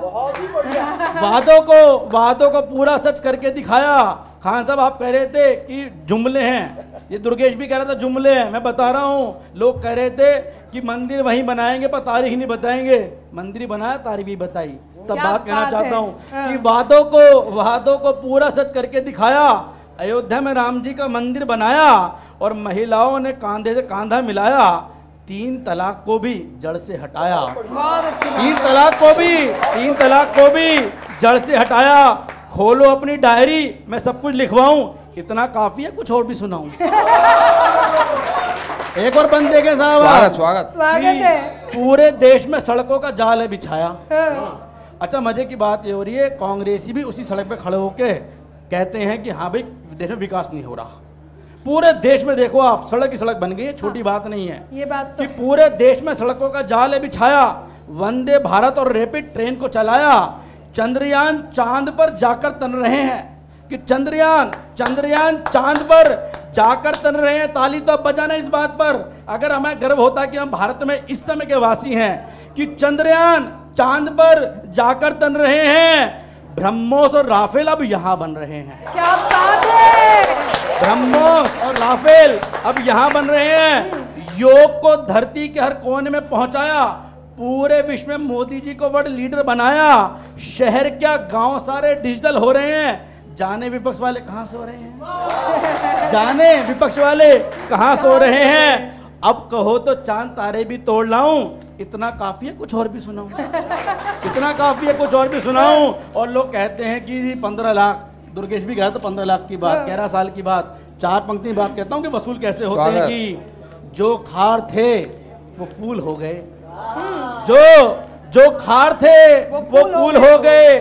वादों को पूरा सच करके दिखाया। खान साहब आप कह रहे थे कि जुमले हैं, ये दुर्गेश भी कह रहा था जुमले हैं, मैं बता रहा हूँ। लोग कह रहे थे कि मंदिर वहीं बनाएंगे पर तारीख नहीं बताएंगे, मंदिर बनाया तारीख भी बताई। तब बात कहना चाहता हूँ कि वादों को पूरा सच करके दिखाया। अयोध्या में राम जी का मंदिर बनाया और महिलाओं ने कांधे से कांधा मिलाया, 3 तलाक को भी जड़ से हटाया। 3 तलाक को भी जड़ से हटाया। खोलो अपनी डायरी, मैं सब कुछ लिखवाऊं, इतना काफी है कुछ और भी सुनाऊं। एक और बंदे के साथ स्वागत है। पूरे देश में सड़कों का जाल है बिछाया। अच्छा मजे की बात ये हो रही है, कांग्रेसी भी उसी सड़क पे खड़े होके कहते हैं कि हाँ भाई देश में विकास नहीं हो रहा। पूरे देश में देखो आप, सड़क की सड़क बन गई है, छोटी बात नहीं है ये बात तो। कि पूरे देश में सड़कों का जाल है बिछाया, वंदे भारत और रैपिड ट्रेन को चलाया, चंद्रयान चांद पर जाकर तन रहे हैं कि चंद्रयान चांद पर जाकर तन रहे हैं। ताली तो अब बजाना इस बात पर, अगर हमें गर्व होता कि हम भारत में इस समय के वासी हैं कि चंद्रयान चांद पर जाकर तन रहे हैं। ब्रह्मोस और राफेल अब यहाँ बन रहे हैं। क्या बात है, ब्रह्मोस और राफेल अब यहाँ बन रहे हैं। योग को धरती के हर कोने में पहुंचाया, पूरे विश्व में मोदी जी को वर्ल्ड लीडर बनाया। शहर क्या गांव सारे डिजिटल हो रहे हैं। जाने विपक्ष वाले कहाँ सो रहे हैं, जाने विपक्ष वाले कहाँ सो रहे हैं। अब कहो तो चांद तारे भी तोड़ लाऊं, इतना काफी है कुछ और भी सुनाऊं, इतना काफी है कुछ और भी सुनाऊं। और लोग कहते हैं कि 15 लाख, दुर्गेश भी गया था 15 लाख की बात, 11 साल की बात। 4 पंक्ति की बात कहता हूँ कि वसूल कैसे होते हैं कि जो खार थे वो फूल हो गए, जो खार थे वो फूल हो गए,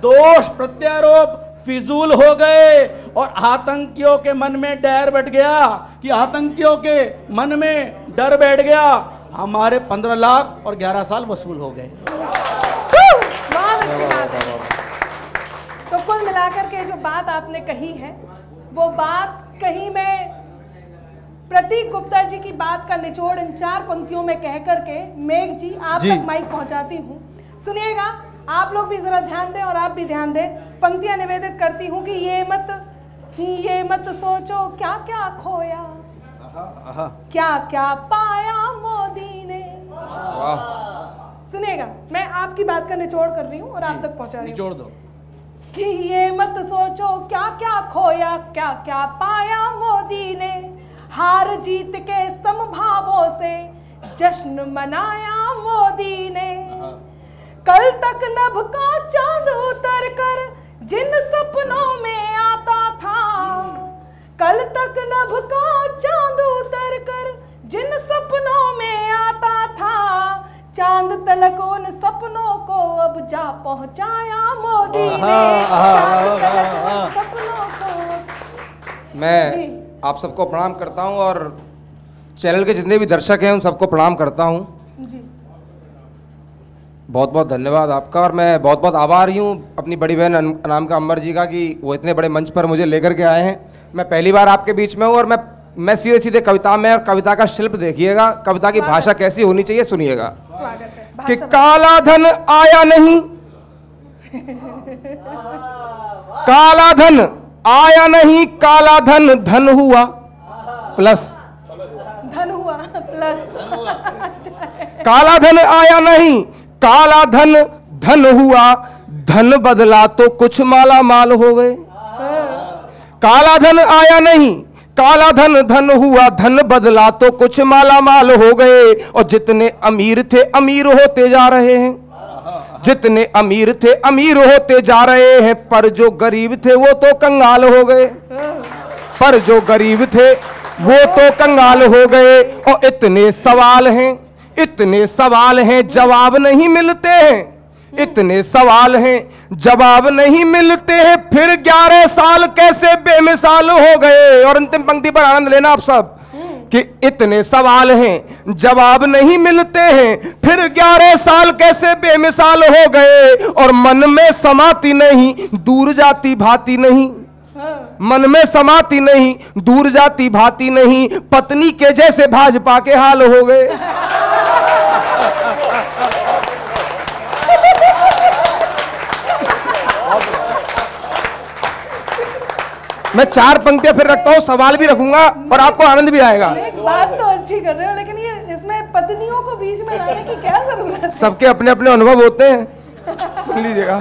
दोष प्रत्यारोप फिजूल हो गए, और आतंकियों के मन में डर बैठ गया कि आतंकियों के मन में डर बैठ गया। हमारे 15 लाख और 11 साल वसूल हो गए। तो कुल मिलाकर के जो बात आपने कही है वो बात कहीं मैं प्रतीक गुप्ता जी की बात का निचोड़ इन 4 पंक्तियों में कह करके मेघ जी आप तक माइक पहुंचाती हूँ। सुनिएगा, आप लोग भी जरा ध्यान दें और आप भी ध्यान दें। पंक्तियां निवेदित करती हूँ कि ये मत सोचो क्या क्या खोया, क्या क्या पाया मोदी ने। सुनिएगा, मैं आपकी बात का निचोड़ कर रही हूँ और आप तक पहुंचा रही हूँ। निचोड़ दो। कि ये मत सोचो क्या क्या खोया क्या क्या पाया मोदी ने, हार जीत के समभावों से जश्न मनाया मोदी ने। कल तक नभ का चांद उतर कर जिन सपनों में आता था, कल तक नभ का चांद उतर कर जिन सपनों में आता था, चांद तलक उन सपनों को अब जा पहुंचाया मोदी ने। सपनों को मैं आप सबको प्रणाम करता हूं और चैनल के जितने भी दर्शक हैं उन सबको प्रणाम करता हूं। बहुत बहुत धन्यवाद आपका और मैं बहुत बहुत आभारी हूँ अपनी बड़ी बहन अनामिका अंबर जी का कि वो इतने बड़े मंच पर मुझे लेकर के आए हैं। मैं पहली बार आपके बीच में हूँ और मैं सीधे सीधे कविता में और कविता का शिल्प देखिएगा, कविता की भाषा कैसी होनी चाहिए सुनिएगा। कि काला धन आया नहीं, काला धन आया नहीं, काला धन धन हुआ प्लस, धन हुआ प्लस, काला धन आया नहीं, काला धन धन हुआ, धन बदला तो कुछ माला माल हो गए। काला धन आया नहीं, काला धन धन हुआ, धन बदला तो कुछ माला माल हो गए। और जितने अमीर थे अमीर होते जा रहे हैं, जितने अमीर थे अमीर होते जा रहे हैं, पर जो गरीब थे वो तो कंगाल हो गए, पर जो गरीब थे वो तो कंगाल हो गए। और इतने सवाल हैं, इतने सवाल हैं, जवाब नहीं मिलते हैं, इतने सवाल हैं जवाब नहीं मिलते हैं, फिर 11 साल कैसे बेमिसाल हो गए। और अंतिम पंक्ति पर आनंद लेना आप सब कि इतने सवाल हैं जवाब नहीं मिलते हैं, फिर 11 साल कैसे बेमिसाल हो गए। और मन में समाती नहीं, दूर जाती भाती नहीं, मन में समाती नहीं, दूर जाती भाती नहीं, पत्नी के जैसे भाजपा के हाल हो गए। मैं 4 पंक्तियां फिर रखता हूँ, सवाल भी रखूंगा और आपको आनंद भी आएगा। एक बात तो अच्छी कर रहे हो, लेकिन ये इसमें पत्नियों को बीच में लाने की क्या जरूरत है? सबके अपने अपने अनुभव होते हैं, सुन लीजिएगा।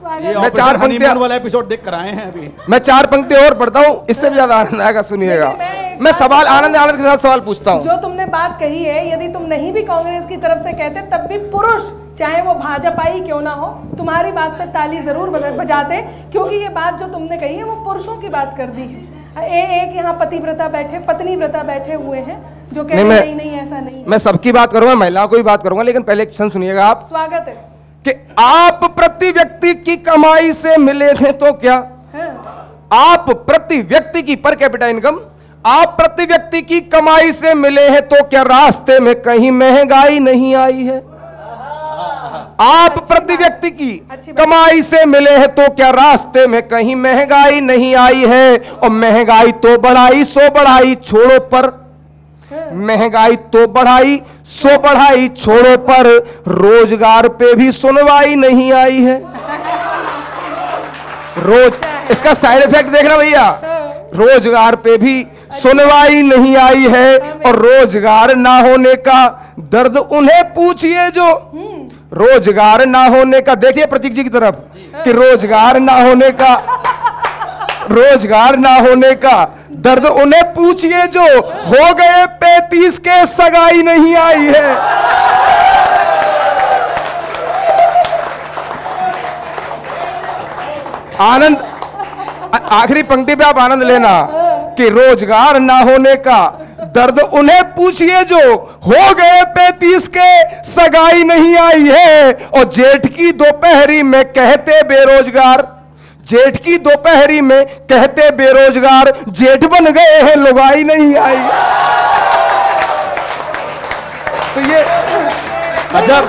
मैं 4 पंक्तियां वाला एपिसोड देख कर आए हैं अभी। मैं 4 पंक्तियां और पढ़ता हूँ, इससे भी ज्यादा आनंद आएगा, सुनिएगा। मैं सवाल आनंद के साथ सवाल पूछता हूँ। जो तुमने बात कही है, यदि तुम नहीं भी कांग्रेस की तरफ से कहते तब भी पुरुष चाहे वो भाजपा ही क्यों ना हो, तुम्हारी बात पे ताली जरूर बजाते, क्योंकि ये बात जो तुमने कही है वो पुरुषों की बात कर दी है। एक यहाँ पतिव्रता बैठे, पत्नी व्रता बैठे हुए हैं जो कहते नहीं नहीं ऐसा नहीं। मैं सबकी बात करूंगा, महिलाओं को भी बात करूंगा, लेकिन पहले एक क्षण सुनिएगा आप। स्वागत है। कि आप प्रति व्यक्ति की कमाई से मिले थे तो क्या, आप प्रति व्यक्ति की पर कैपिटा इनकम, आप प्रति व्यक्ति की कमाई से मिले हैं तो क्या रास्ते में कहीं महंगाई नहीं आई है। आप प्रति व्यक्ति की कमाई से मिले हैं तो क्या रास्ते में कहीं महंगाई नहीं आई है। और महंगाई तो बढ़ाई सो बढ़ाई छोड़ो पर, महंगाई तो बढ़ाई सो बढ़ाई छोड़ो पर, रोजगार पे भी सुनवाई नहीं आई है। इसका साइड इफेक्ट देखना भैया, रोजगार पे भी सुनवाई नहीं आई है। और रोजगार ना होने का दर्द उन्हें पूछिए जो, रोजगार ना होने का, देखिए प्रतीक जी की तरफ, कि रोजगार ना होने का, रोजगार ना होने का दर्द उन्हें पूछिए जो हो गए 35 के सगाई नहीं आई है। आनंद, आखिरी पंक्ति पे आप आनंद लेना कि रोजगार ना होने का दर्द उन्हें पूछिए जो हो गए 35 के सगाई नहीं आई है। और जेठ की दोपहरी में कहते बेरोजगार, जेठ की दोपहरी में कहते बेरोजगार, जेठ बन गए हैं लुगाई नहीं आई। तो ये अजब,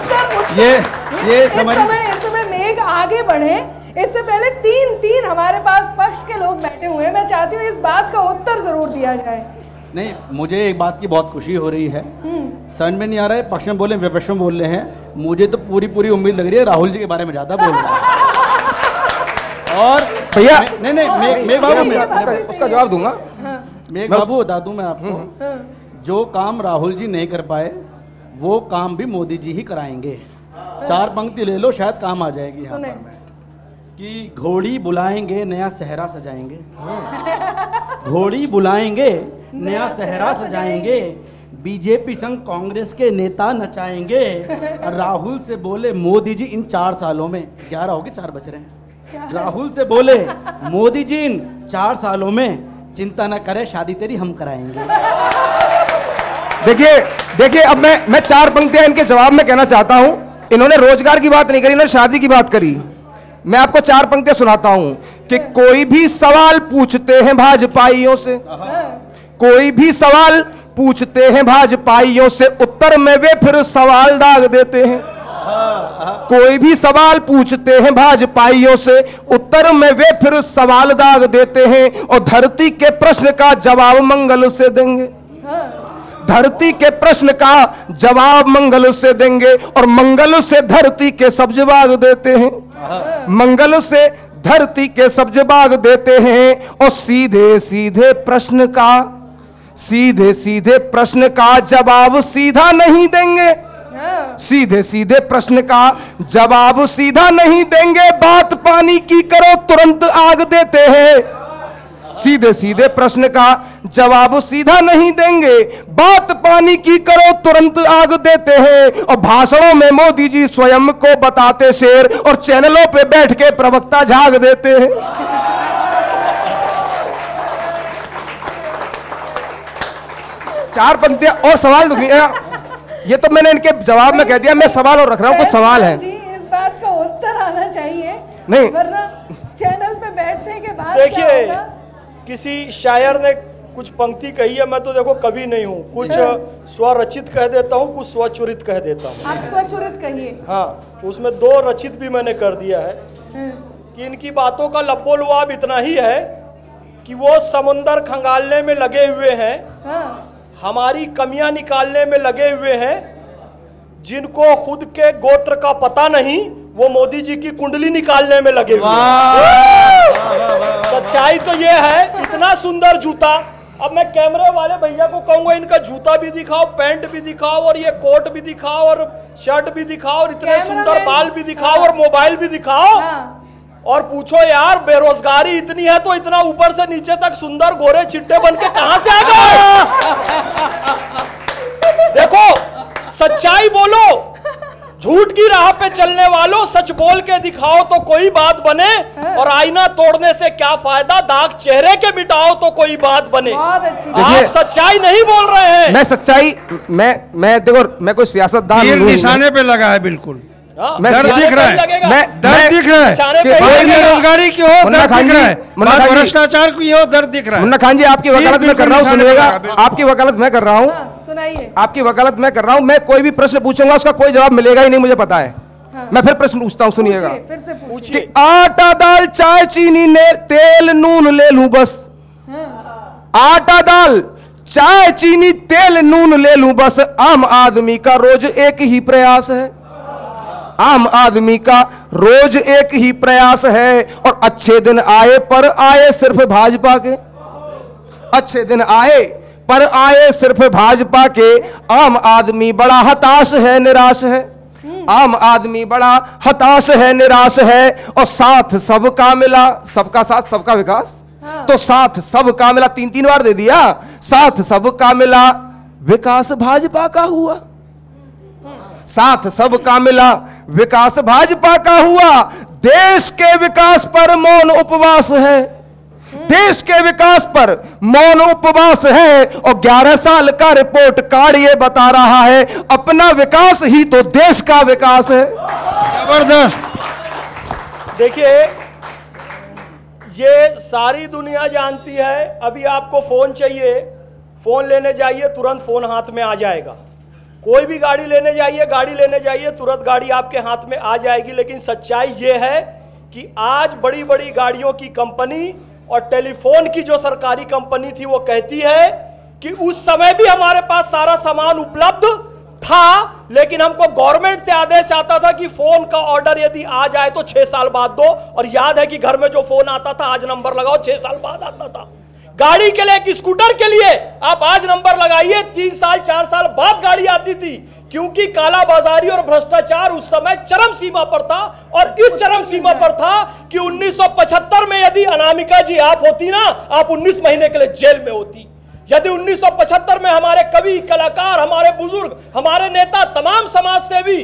ये समझ, इस समय मेघ आगे बढ़े, इससे पहले तीन हमारे पास पक्ष के लोग बैठे हुए हैं। मैं चाहती हूँ इस बात का उत्तर जरूर दिया जाए। नहीं, मुझे एक बात की बहुत खुशी हो रही है, समझ में नहीं आ रहा है पक्ष में बोले विपक्ष में बोल रहे हैं। मुझे तो पूरी उम्मीद लग रही है राहुल जी के बारे में ज्यादा बोल रहे हैं। और भैया नहीं मेघ बाबू, उसका जवाब दूंगा। मेघ बाबू बता दूं मैं आपको, जो काम राहुल जी नहीं कर पाए वो काम भी मोदी जी ही कराएंगे। 4 पंक्ति ले लो, शायद काम आ जाएगी यहाँ पर। कि घोड़ी बुलाएंगे नया सहरा सजाएंगे, घोड़ी बुलाएंगे नया सहरा सजाएंगे, बीजेपी संग कांग्रेस के नेता नचाएंगे। राहुल से बोले मोदी जी इन 4 सालों में 11 हो गए 4 बच रहे हैं। राहुल से बोले मोदी जी इन 4 सालों में चिंता न करे शादी तेरी हम कराएंगे। देखिए अब मैं 4 पंक्तियां इनके जवाब में कहना चाहता हूं। इन्होंने रोजगार की बात नहीं करी, इन्होंने शादी की बात करी। मैं आपको 4 पंक्तियां सुनाता हूं कि कोई भी सवाल पूछते हैं भाजपाइयों से, कोई भी सवाल पूछते हैं भाजपाइयों से, उत्तर में वे फिर सवाल दाग देते हैं। कोई भी सवाल पूछते हैं भाजपाइयों से, उत्तर में वे फिर सवाल दाग देते हैं। और धरती के प्रश्न का जवाब मंगल से देंगे, धरती के प्रश्न का जवाब मंगल से देंगे। और मंगल से धरती के सब्ज बाग देते हैं, मंगल से धरती के सब्ज बाग देते हैं। और सीधे सीधे प्रश्न का जवाब सीधा नहीं देंगे, सीधे सीधे प्रश्न का जवाब सीधा नहीं देंगे। बात पानी की करो तुरंत आग देते हैं, सीधे सीधे प्रश्न का जवाब सीधा नहीं देंगे। बात पानी की करो तुरंत आग देते हैं। और भाषणों में मोदी जी स्वयं को बताते शेर, और चैनलों पे बैठ के प्रवक्ता झाग देते हैं। चार पंक्तियां और सवाल ये तो मैंने इनके जवाब में कह दिया, मैं सवाल और रख रहा हूं, कुछ सवाल है। इस बात का उत्तर आना चाहिए, नहीं वरना चैनल पे बैठने के बाद देखिए किसी शायर ने कुछ पंक्ति कही है, मैं तो देखो कवि नहीं हूँ, कुछ स्वरचित कह देता हूँ, कुछ स्वचुरित कह देता हूँ। आप स्वचुरित कहिए। हाँ, उसमें 2 रचित भी मैंने कर दिया है कि इनकी बातों का लब्बो लुआब इतना ही है कि वो समुंदर खंगालने में लगे हुए हैं, हमारी कमियां निकालने में लगे हुए हैं। जिनको खुद के गोत्र का पता नहीं, वो मोदी जी की कुंडली निकालने में लगे हुए हैं। सच्चाई तो ये है, इतना सुंदर जूता। अब मैं कैमरे वाले भैया को कहूंगा इनका जूता भी दिखाओ, पैंट भी दिखाओ, और ये कोट भी दिखाओ, और शर्ट भी दिखाओ, और इतने सुंदर बाल भी दिखाओ, और मोबाइल भी दिखाओ, और पूछो यार बेरोजगारी इतनी है तो इतना ऊपर से नीचे तक सुंदर गोरे चिट्टे बन के कहां से आ गए? देखो सच्चाई बोलो, झूठ की राह पे चलने वालों, सच बोल के दिखाओ तो कोई बात बने, और आईना तोड़ने से क्या फायदा, दाग चेहरे के मिटाओ तो कोई बात बने। आप सच्चाई नहीं बोल रहे हैं। मैं सच्चाई मैं देखो, मैं कोई सियासतदान निशाने पे लगा है बिल्कुल। मैं दर्द दिख रहा है, मैं दर्द दिख रहा है, बेरोजगारी की हो दर्द दिख रहा है, भ्रष्टाचार की हो दर्द दिख रहा है। मुन्ना खान जी आपकी वकालत मैं कर रहा हूँ, सुनिएगा, आपकी वकालत मैं कर रहा हूँ, सुनाइए। आपकी वकालत मैं कर रहा हूँ। मैं कोई भी प्रश्न पूछूंगा उसका कोई जवाब मिलेगा ही नहीं, मुझे पता है। मैं फिर प्रश्न पूछता हूँ, सुनिएगा। कि आटा दाल चाय चीनी तेल नून ले लूं बस, आटा दाल चाय चीनी तेल नून ले लूं बस, आम आदमी का रोज एक ही प्रयास है, आम आदमी का रोज एक ही प्रयास है। और अच्छे दिन आए पर आए सिर्फ भाजपा के, अच्छे दिन आए पर आए सिर्फ भाजपा के। आम आदमी बड़ा हताश है, निराश है, आम आदमी बड़ा हताश है, निराश है। और साथ सबका मिला, सबका साथ सबका विकास, तो साथ सबका मिला 3 बार दे दिया, साथ सबका मिला विकास भाजपा का हुआ, साथ सबका मिला विकास भाजपा का हुआ। देश के विकास पर मौन उपवास है, देश के विकास पर मौन उपवास है। और 11 साल का रिपोर्ट कार्ड ये बता रहा है, अपना विकास ही तो देश का विकास है। जबरदस्त। देखिए ये सारी दुनिया जानती है, अभी आपको फोन चाहिए, फोन लेने जाइए तुरंत फोन हाथ में आ जाएगा। कोई भी गाड़ी लेने जाइए, गाड़ी लेने जाइए, तुरंत गाड़ी आपके हाथ में आ जाएगी। लेकिन सच्चाई ये है कि आज बड़ी बड़ी गाड़ियों की कंपनी और टेलीफोन की जो सरकारी कंपनी थी वो कहती है कि उस समय भी हमारे पास सारा सामान उपलब्ध था, लेकिन हमको गवर्नमेंट से आदेश आता था कि फोन का ऑर्डर यदि आ जाए तो 6 साल बाद दो। और याद है कि घर में जो फोन आता था, आज नंबर लगाओ, 6 साल बाद आता था। गाड़ी के लिए, एक स्कूटर के लिए आप आज नंबर लगाइए, 3 साल 4 साल बाद गाड़ी आती थी। क्योंकि कालाबाजारी और भ्रष्टाचार उस समय चरम सीमा पर था, और इस चरम सीमा पर था कि 1975 में यदि अनामिका जी आप होती ना, आप 19 महीने के लिए जेल में होती। यदि 1975 में हमारे कवि, कलाकार, हमारे बुजुर्ग, हमारे नेता, तमाम समाज सेवी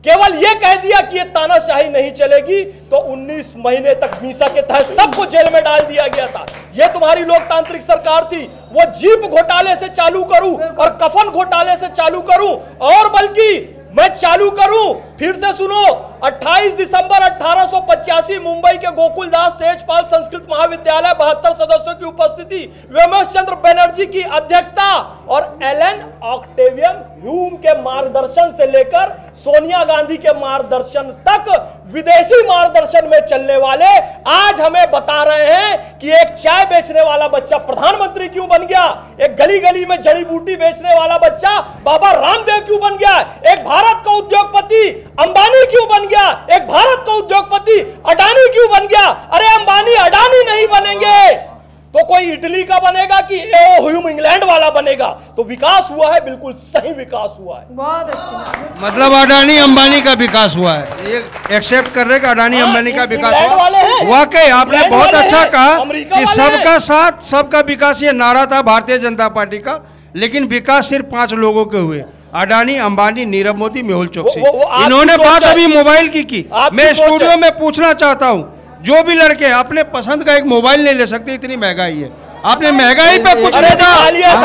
केवल यह कह दिया कि यह तानाशाही नहीं चलेगी, तो 19 महीने तक मीसा के तहत सबको जेल में डाल दिया गया था। यह तुम्हारी लोकतांत्रिक सरकार थी। वो जीप घोटाले से चालू करूं और कफन घोटाले से चालू करूं, और बल्कि मैं चालू करूं, फिर से सुनो, 28 दिसंबर 1885 मुंबई के गोकुलदास तेजपाल संस्कृत महाविद्यालय 72 सदस्यों की उपस्थिति, व्योमेश चंद्र बनर्जी की अध्यक्षता और एलन ऑक्टेवियन ह्यूम के मार्गदर्शन से लेकर सोनिया गांधी के मार्गदर्शन तक विदेशी मार्गदर्शन में चलने वाले आज हमें बता रहे हैं कि एक चाय बेचने वाला बच्चा प्रधानमंत्री क्यों बन गया, एक गली गली में जड़ी बूटी बेचने वाला बच्चा बाबा रामदेव क्यों बन गया, एक भारत का उद्योगपति अंबानी क्यों बन गया, एक भारत का उद्योगपति अडानी क्यों बन गया। अरे अंबानी अडानी नहीं बनेंगे तो कोई इटली का बनेगा कि ह्यूम इंग्लैंड वाला बनेगा। तो विकास हुआ है, बिल्कुल सही विकास हुआ है। बहुत अच्छी, मतलब अडानी अंबानी का विकास हुआ है, ये एक्सेप्ट कर रहे कि अडानी अंबानी का विकास हुआ। वाकई आपने बहुत अच्छा कहा कि सबका साथ सबका विकास, ये नारा था भारतीय जनता पार्टी का, लेकिन विकास सिर्फ 5 लोगों के हुए, अडानी, अंबानी, नीरव मोदी, मेहुल चोकसी। इन्होंने बात अभी मोबाइल की। मैं स्टूडियो में पूछना चाहता हूँ, जो भी लड़के अपने पसंद का एक मोबाइल नहीं ले सकते, इतनी महंगाई है। आपने महंगाई पे कुछ नहीं कहा,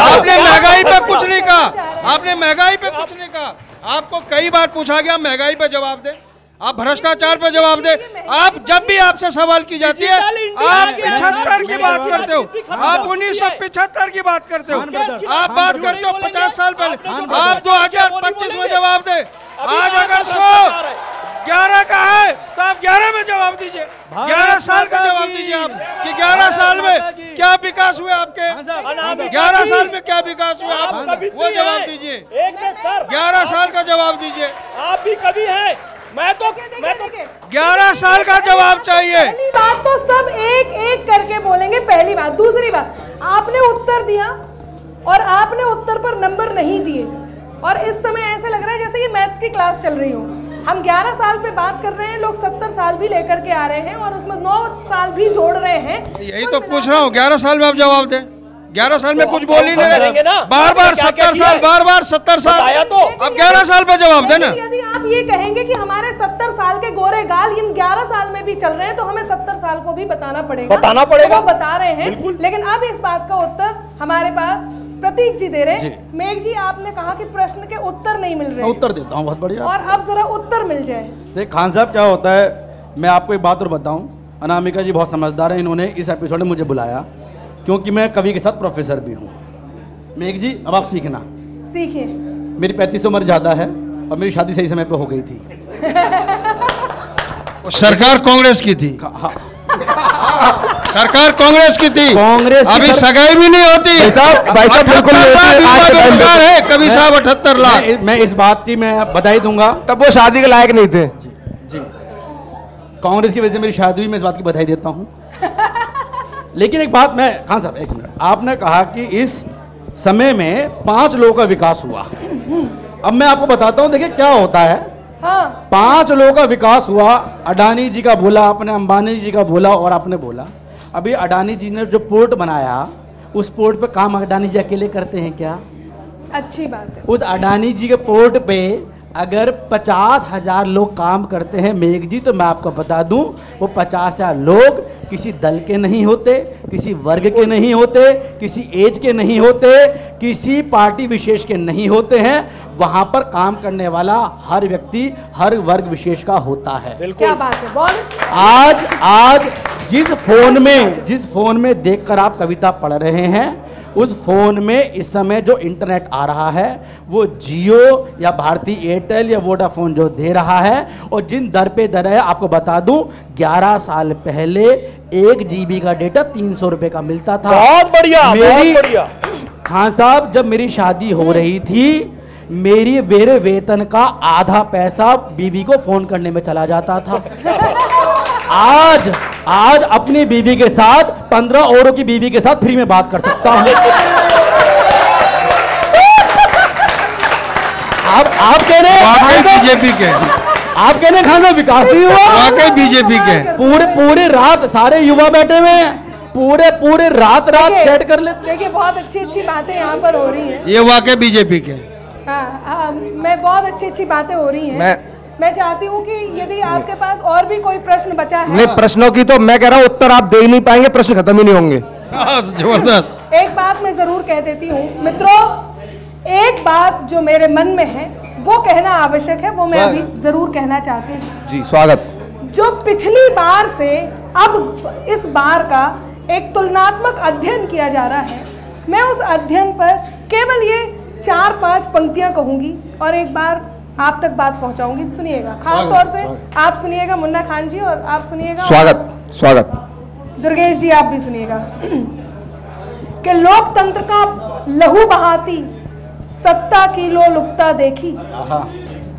आपने महंगाई पे कुछ नहीं कहा, आपने महंगाई पे कुछ नहीं कहा। आपको कई बार पूछा गया महंगाई पे जवाब दे, आप भ्रष्टाचार पे जवाब दे। आप जब भी आपसे सवाल की जाती है आप 75 की बात करते हो, आप 1975 की बात करते हो, आप बात करते हो 50 साल पहले। आप 2025 में जवाब दे। आज अगर 111 का है तो आप 11 में जवाब दीजिए, 11 साल का जवाब दीजिए आप कि 11 साल में क्या विकास हुए आपके, 11 साल में क्या विकास हुआ आप, वो जवाब दीजिए। 11 साल का जवाब दीजिए। आप भी कभी हैं, मैं तो 11 साल का जवाब चाहिए। पहली बात तो सब एक एक करके बोलेंगे, पहली बात। दूसरी बात, आपने उत्तर दिया और आपने उत्तर पर नंबर नहीं दिए, और इस समय ऐसे लग रहा है जैसे ये मैथ्स की क्लास चल रही हो। हम 11 साल पे बात कर रहे हैं, लोग 70 साल भी लेकर के आ रहे हैं और उसमें 9 साल भी जोड़ रहे हैं। यही तो पूछ रहा हूँ, 11 साल में आप जवाब दें। 11 साल में कुछ बोल ही नहीं रहे, बार बार 70 साल, बार बार 70 साल, अब 11 साल पे जवाब देना। यदि आप ये कहेंगे कि हमारे 70 साल के गोरे गाल इन 11 साल में भी चल रहे हैं, तो हमें 70 साल को भी बताना पड़ेगा। वो बता रहे हैं, लेकिन अब इस बात का उत्तर हमारे पास प्रतीक जी दे रहे हैं। मेघ जी, आपने कहा कि प्रश्न के उत्तर नहीं मिल रहे। उत्तर देता हूँ, बहुत बढ़िया। और अब जरा उत्तर मिल जाए। देख खान साहब, क्या होता है, मैं आपको एक बात और बताऊं, अनामिका जी बहुत समझदार हैं, इन्होंने इस एपिसोड में मुझे बुलाया क्योंकि मैं कवि के साथ प्रोफेसर भी हूँ। मेघ जी, अब आप सीखना, सीखिए। मेरी 35 उम्र ज़्यादा है और मेरी शादी सही समय पे हो गई थी। सरकार कांग्रेस की थी। सरकार कांग्रेस की थी, कांग्रेस अभी सगाई भी नहीं होती। भाई साहब बिल्कुल रोजगार है, कभी साहब 78 लाख। मैं इस बात की मैं बधाई दूंगा, तब वो शादी के लायक नहीं थे। जी, कांग्रेस की वजह से मेरी शादी हुई, मैं इस बात की बधाई देता हूँ। लेकिन एक बात, मैं खान साहब एक मिनट, आपने कहा कि इस समय में 5 लोगों का विकास हुआ। अब मैं आपको बताता हूँ, देखिए क्या होता है। हाँ। 5 लोगों का विकास हुआ। अडानी जी का बोला आपने, अंबानी जी का बोला और आपने बोला। अभी अडानी जी ने जो पोर्ट बनाया, उस पोर्ट पे काम अडानी जी अकेले करते हैं क्या? अच्छी बात है। उस अडानी जी के पोर्ट पे अगर 50,000 लोग काम करते हैं मेघ जी, तो मैं आपको बता दूं, वो 50,000 लोग किसी दल के नहीं होते, किसी वर्ग के नहीं होते, किसी एज के नहीं होते, किसी पार्टी विशेष के नहीं होते हैं। वहां पर काम करने वाला हर व्यक्ति हर वर्ग विशेष का होता है। क्या बात है, बोल। आज जिस फोन में देखकर आप कविता पढ़ रहे हैं, उस फोन में इस समय जो इंटरनेट आ रहा है वो जियो या भारती एयरटेल या वोडाफोन जो दे रहा है, और जिन दर पे दर है, आपको बता दूं 11 साल पहले 1 GB का डेटा 300 रुपए का मिलता था। बहुत बढ़िया, बहुत बढ़िया। खान साहब, जब मेरी शादी हो रही थी, मेरे वेतन का आधा पैसा बीवी को फोन करने में चला जाता था। आज अपनी बीवी के साथ 15 औरों की बीवी के साथ फ्री में बात कर सकता हूं। आप कह रहे वाकई बीजेपी के, आप कह रहे खान साहब विकास नहीं हुआ? वाकई बीजेपी के। पूरे रात सारे युवा बैठे हुए हैं, पूरे रात चैट कर लेते। देखिए बहुत अच्छी बातें यहाँ पर हो रही हैं। ये वाकई बीजेपी के। हाँ, मैं बहुत अच्छी बातें हो रही हैं। मैं चाहती हूँ कि यदि आपके पास और भी कोई प्रश्न बचा है। नहीं, प्रश्नों की तो मैं कह रहा हूँ उत्तर आप दे ही नहीं पाएंगे, प्रश्न खत्म ही नहीं होंगे। जबरदस्त। एक बात मैं जरूर कह देती हूँ मित्रों, एक बात जो मेरे मन में है वो कहना आवश्यक है, वो मैं अभी जरूर कहना चाहती हूँ। जी स्वागत। जो पिछली बार से अब इस बार का एक तुलनात्मक अध्ययन किया जा रहा है, मैं उस अध्ययन पर केवल ये 4-5 पंक्तियां कहूंगी और एक बार आप तक बात पहुंचाऊंगी। सुनिएगा, खास तौर से आप सुनिएगा मुन्ना खान जी, और आप सुनिएगा स्वागत दुर्गेश जी, आप भी सुनिएगा कि लोकतंत्र का लहू बहाती सत्ता की लोलुपता देखी।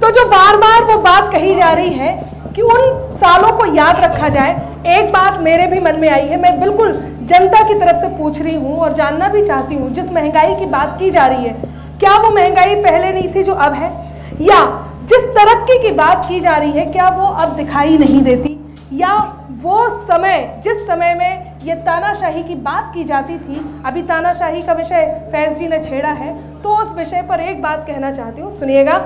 तो जो बार बार वो बात कही जा रही है कि उन सालों को याद रखा जाए, एक बात मेरे भी मन में आई है, मैं बिल्कुल जनता की तरफ से पूछ रही हूँ और जानना भी चाहती हूँ, जिस महंगाई की बात की जा रही है, क्या वो महंगाई पहले नहीं थी जो अब है, या जिस तरक्की की बात की जा रही है क्या वो अब दिखाई नहीं देती, या वो समय जिस समय में ये तानाशाही की बात की जाती थी, अभी तानाशाही का विषय फैज जी ने छेड़ा है, तो उस विषय पर एक बात कहना चाहती हूँ, सुनिएगा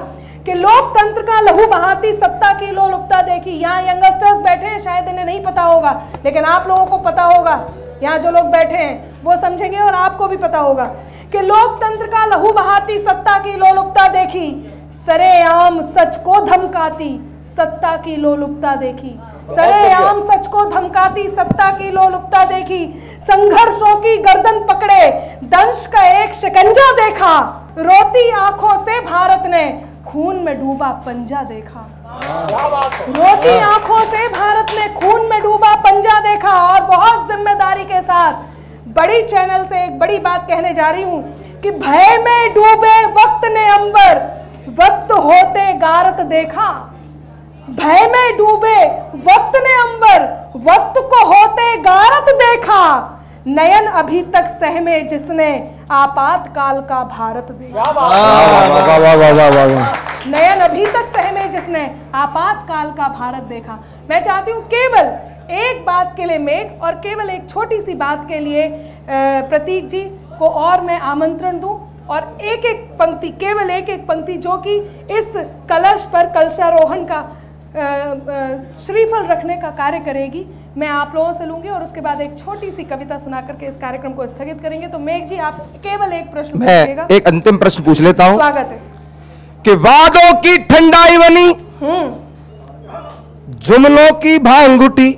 कि लोकतंत्र का लहू बहाती सत्ता की लोलुपता देखी। यहाँ यंगस्टर्स बैठे हैं, शायद इन्हें नहीं पता होगा, लेकिन आप लोगों को पता होगा, यहाँ जो लोग बैठे हैं वो समझेंगे और आपको भी पता होगा कि लोकतंत्र का लहू बहाती सत्ता की लोलुपता देखी, सरेआम सच को धमकाती सत्ता की लोलुपता देखी, सरेआम सच को धमकाती सत्ता की लोलुपता देखी, संघर्षों की गर्दन पकड़े दंश का एक शिकंजा देखा, रोती आंखों से भारत ने खून में डूबा पंजा देखा, रोती आंखों से भारत ने खून में डूबा पंजा देखा। और बहुत जिम्मेदारी के साथ बड़ी चैनल से एक बड़ी बात कहने जा रही हूं कि भय में डूबे वक्त ने अंबर वक्त होते गारत देखा, भय में डूबे वक्त ने अंबर वक्त को होते गारत देखा, नयन अभी तक सहमे जिसने आपातकाल का भारत देखा, नयन अभी तक सहमे जिसने आपातकाल का भारत देखा। मैं चाहती हूँ केवल एक बात के लिए मेघ और केवल एक छोटी सी बात के लिए प्रतीक जी को और मैं आमंत्रण दूं और एक एक पंक्ति, केवल एक एक पंक्ति जो कि इस कलश पर कलशारोहण का श्रीफल रखने का कार्य करेगी, मैं आप लोगों से लूंगी और उसके बाद एक छोटी सी कविता सुना करके इस कार्यक्रम को स्थगित करेंगे। तो मेघ जी आप केवल एक प्रश्न पूछिएगा। एक अंतिम प्रश्न पूछ लेता हूं। स्वागत है। कि वादों की ठंडाई बनी जुमलों की भांगुटी,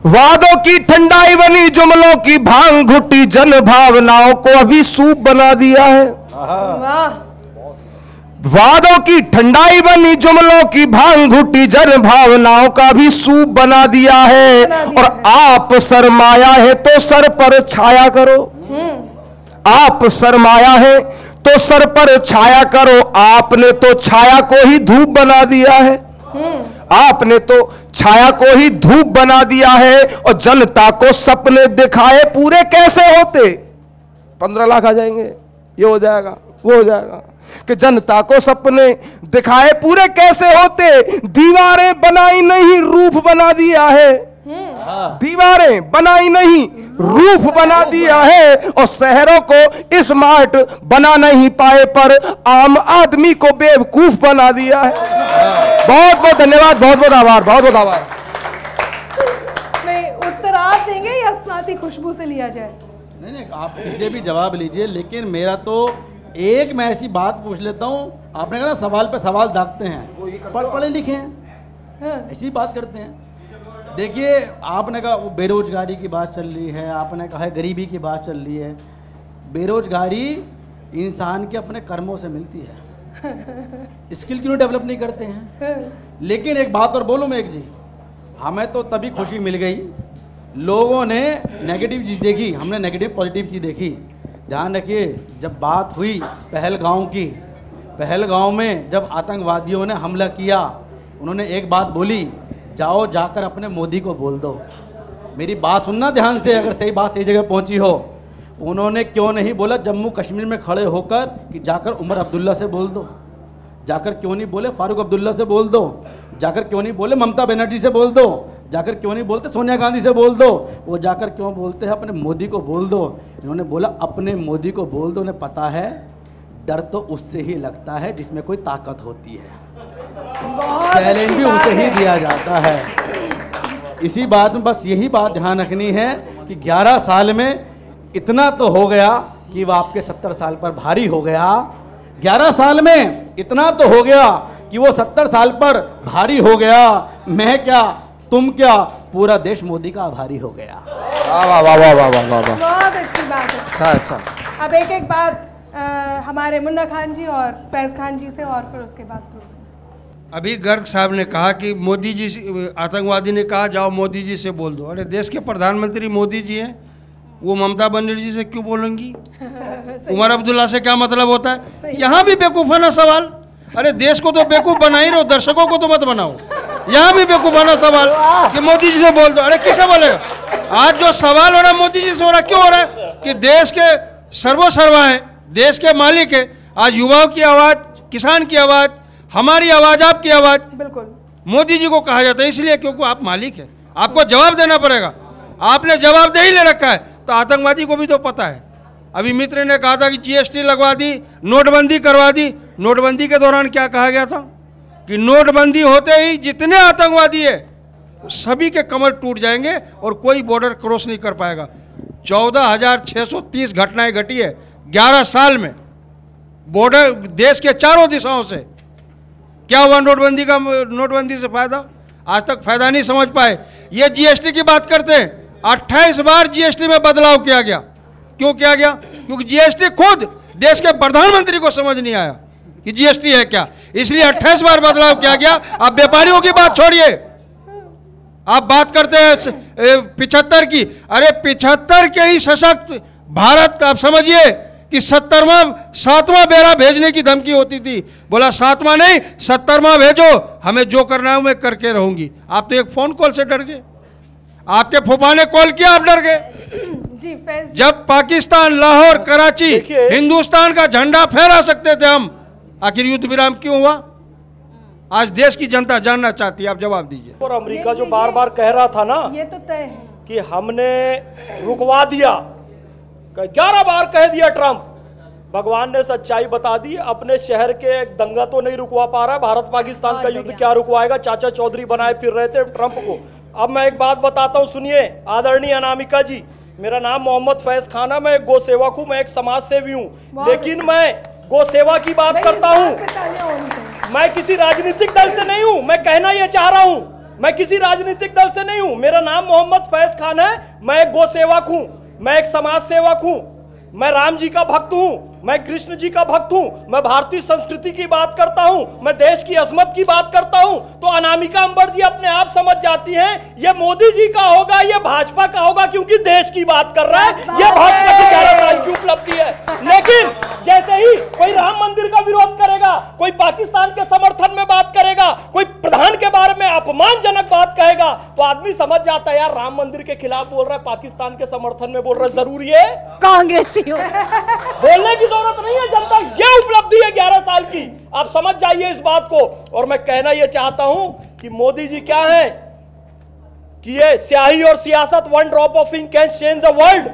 वादों की ठंडाई बनी जुमलों की भांग घुटी, जन भावनाओं को अभी सूप बना दिया है। वाह। वादों की ठंडाई बनी जुमलों की भांग घुटी, जन भावनाओं का भी सूप बना दिया है। और आप शर्माया है तो सर पर छाया करो, आप शर्माया है तो सर पर छाया करो, आपने तो छाया को ही धूप बना दिया है, आपने तो छाया को ही धूप बना दिया है। और जनता को सपने दिखाए पूरे कैसे होते, 15 लाख आ जाएंगे, ये हो जाएगा वो हो जाएगा, कि जनता को सपने दिखाए पूरे कैसे होते, दीवारें बनाई नहीं रूफ बना दिया है, दीवारें बनाई नहीं रूफ बना दिया है। और शहरों को स्मार्ट बना नहीं पाए पर आम आदमी को बेवकूफ बना दिया है। बहुत बहुत धन्यवाद, बहुत बहुत आभार, बहुत बहुत आभार। नहीं, उत्तर आप देंगे या स्वाति खुशबू से लिया जाए? नहीं, आप इसे भी जवाब लीजिए, लेकिन मेरा तो एक मैं ऐसी बात पूछ लेता हूँ, आपने कहा ना सवाल पे सवाल दागते हैं, पढ़े लिखे हैं, ऐसी बात करते हैं। देखिए, आपने कहा वो बेरोजगारी की बात चल रही है, आपने कहा है गरीबी की बात चल रही है। बेरोजगारी इंसान के अपने कर्मों से मिलती है, स्किल क्यों डेवलप नहीं करते हैं। लेकिन एक बात और बोलूँ मैं, एक जी, हमें तो तभी खुशी मिल गई, लोगों ने नेगेटिव चीज़ देखी, हमने नेगेटिव पॉजिटिव चीज़ देखी। ध्यान रखिए, जब बात हुई पहलगांव की, पहलगांव में जब आतंकवादियों ने हमला किया, उन्होंने एक बात बोली, जाओ जाकर अपने मोदी को बोल दो। मेरी बात सुनना ध्यान से, अगर सही बात सही जगह पहुंची हो। उन्होंने क्यों नहीं बोला जम्मू कश्मीर में खड़े होकर कि जाकर उमर अब्दुल्ला से बोल दो, जाकर क्यों नहीं बोले फारूक अब्दुल्ला से बोल दो, जाकर क्यों नहीं बोले ममता बनर्जी से बोल दो, जाकर क्यों नहीं बोलते सोनिया गांधी से बोल दो, वो जाकर क्यों बोलते हैं अपने मोदी को बोल दो। इन्होंने बोला अपने मोदी को बोल दो, उन्हें पता है डर तो उससे ही लगता है जिसमें कोई ताकत होती है, चैलेंज भी उसे ही दिया जाता है। इसी बात में बस यही बात ध्यान रखनी है कि 11 साल में इतना तो हो गया कि वो आपके 70 साल पर भारी हो गया, 11 साल में इतना तो हो गया कि वो 70 साल पर भारी हो गया। मैं क्या तुम क्या पूरा देश मोदी का आभारी हो गया। वाह वाह वाह वाह वाह वाह वाह, बहुत अच्छी बात है। अच्छा अच्छा। अब एक एक बात हमारे मुन्ना खान जी और फैज़ खान जी से और फिर उसके बाद तुझसे। अभी गर्ग साहब ने कहा कि मोदी जी आतंकवादी ने कहा जाओ मोदी जी से बोल दो। अरे देश के प्रधानमंत्री मोदी जी हैं, वो ममता बनर्जी से क्यों बोलेंगी? उमर अब्दुल्ला से क्या मतलब होता है? यहाँ भी बेवकूफ़ाना सवाल। अरे देश को तो बेवकूफ़ बना ही रहो, दर्शकों को तो मत बनाओ। यहाँ भी बेवकूफ़ाना सवाल कि मोदी जी से बोल दो। अरे किसे बोलेगा? आज जो सवाल हो रहा है मोदी जी से हो रहा है, क्यों हो रहा है? कि देश के सर्वोसर्वा है, देश के मालिक है। आज युवाओं की आवाज़, किसान की आवाज़, हमारी आवाज़, आपकी आवाज़ बिल्कुल मोदी जी को कहा जाता है, इसलिए क्योंकि आप मालिक हैं, आपको जवाब देना पड़ेगा। आपने जवाबदेही ले रखा है, तो आतंकवादी को भी तो पता है। अभी मित्र ने कहा था कि जीएसटी लगवा दी, नोटबंदी करवा दी। नोटबंदी के दौरान क्या कहा गया था कि नोटबंदी होते ही जितने आतंकवादी है सभी के कमर टूट जाएंगे और कोई बॉर्डर क्रॉस नहीं कर पाएगा। 14,630 घटनाएं घटी है 11 साल में, बॉर्डर देश के चारों दिशाओं से। क्या हुआ नोटबंदी से फायदा? आज तक फायदा नहीं समझ पाए। ये जीएसटी की बात करते हैं, 28 बार जीएसटी में बदलाव किया गया। क्यों किया गया? क्योंकि जीएसटी खुद देश के प्रधानमंत्री को समझ नहीं आया कि जीएसटी है क्या, इसलिए 28 बार बदलाव किया गया। अब व्यापारियों की बात छोड़िए, आप बात करते हैं 75 की। अरे 75 के ही सशक्त भारत, आप समझिए कि 7वां बेड़ा भेजने की धमकी होती थी। बोला 7वां नहीं 70वां भेजो, हमें जो करना है मैं करके रहूंगी। आप तो एक फोन कॉल से डर गए, आपके फूफा ने कॉल किया, आप डर गए। जी फैज़, जब पाकिस्तान, लाहौर, कराची हिंदुस्तान का झंडा फहरा सकते थे हम, आखिर युद्ध विराम क्यों हुआ? आज देश की जनता जानना चाहती है, आप जवाब दीजिए। और अमेरिका जो बार बार कह रहा था ना ये तो तय है कि हमने रुकवा दिया, 11 बार कह दिया ट्रंप, भगवान ने सच्चाई बता दी। अपने शहर के एक दंगा तो नहीं रुकवा पा रहा, भारत पाकिस्तान का युद्ध क्या रुकवाएगा? चाचा चौधरी बनाए फिर रहे थे ट्रंप को। अब मैं एक बात बताता हूं, सुनिए आदरणीय अनामिका जी, मेरा नाम मोहम्मद फैज़ खान है, मैं एक गो सेवक हूं, मैं एक समाज सेवी हूं, लेकिन मैं गो सेवा की बात करता हूं। मैं किसी राजनीतिक दल से नहीं हूं, मैं कहना यह चाह रहा हूं, मैं किसी राजनीतिक दल से नहीं हूं। मेरा नाम मोहम्मद फैज़ खान है, मैं एक गो सेवक हूं, मैं एक समाज सेवक हूं, मैं राम जी का भक्त हूं, मैं कृष्ण जी का भक्त हूं, मैं भारतीय संस्कृति की बात करता हूं, मैं देश की अजमत की बात करता हूं। तो अनामिका अंबर जी अपने आप समझ जाती हैं ये मोदी जी का होगा, ये भाजपा का होगा, क्योंकि देश की बात कर रहा है, ये भाजपा की 11 साल की उपलब्धि है। लेकिन जैसे ही कोई राम मंदिर का विरोध करेगा, कोई पाकिस्तान के समर्थन में बात करेगा, कोई प्रधान के बारे में अपमानजनक बात कहेगा, तो आदमी समझ जाता है यार राम मंदिर के खिलाफ बोल रहा है, पाकिस्तान के समर्थन में बोल रहा है, जरूरी है कांग्रेसी हो। बोलने की जरूरत नहीं है। जनता ये उपलब्धि है 11 साल की, आप समझ जाइए इस बात को। और मैं कहना यह चाहता हूं कि मोदी जी क्या है कि ये स्याही और सियासत, one drop of ink can change the world.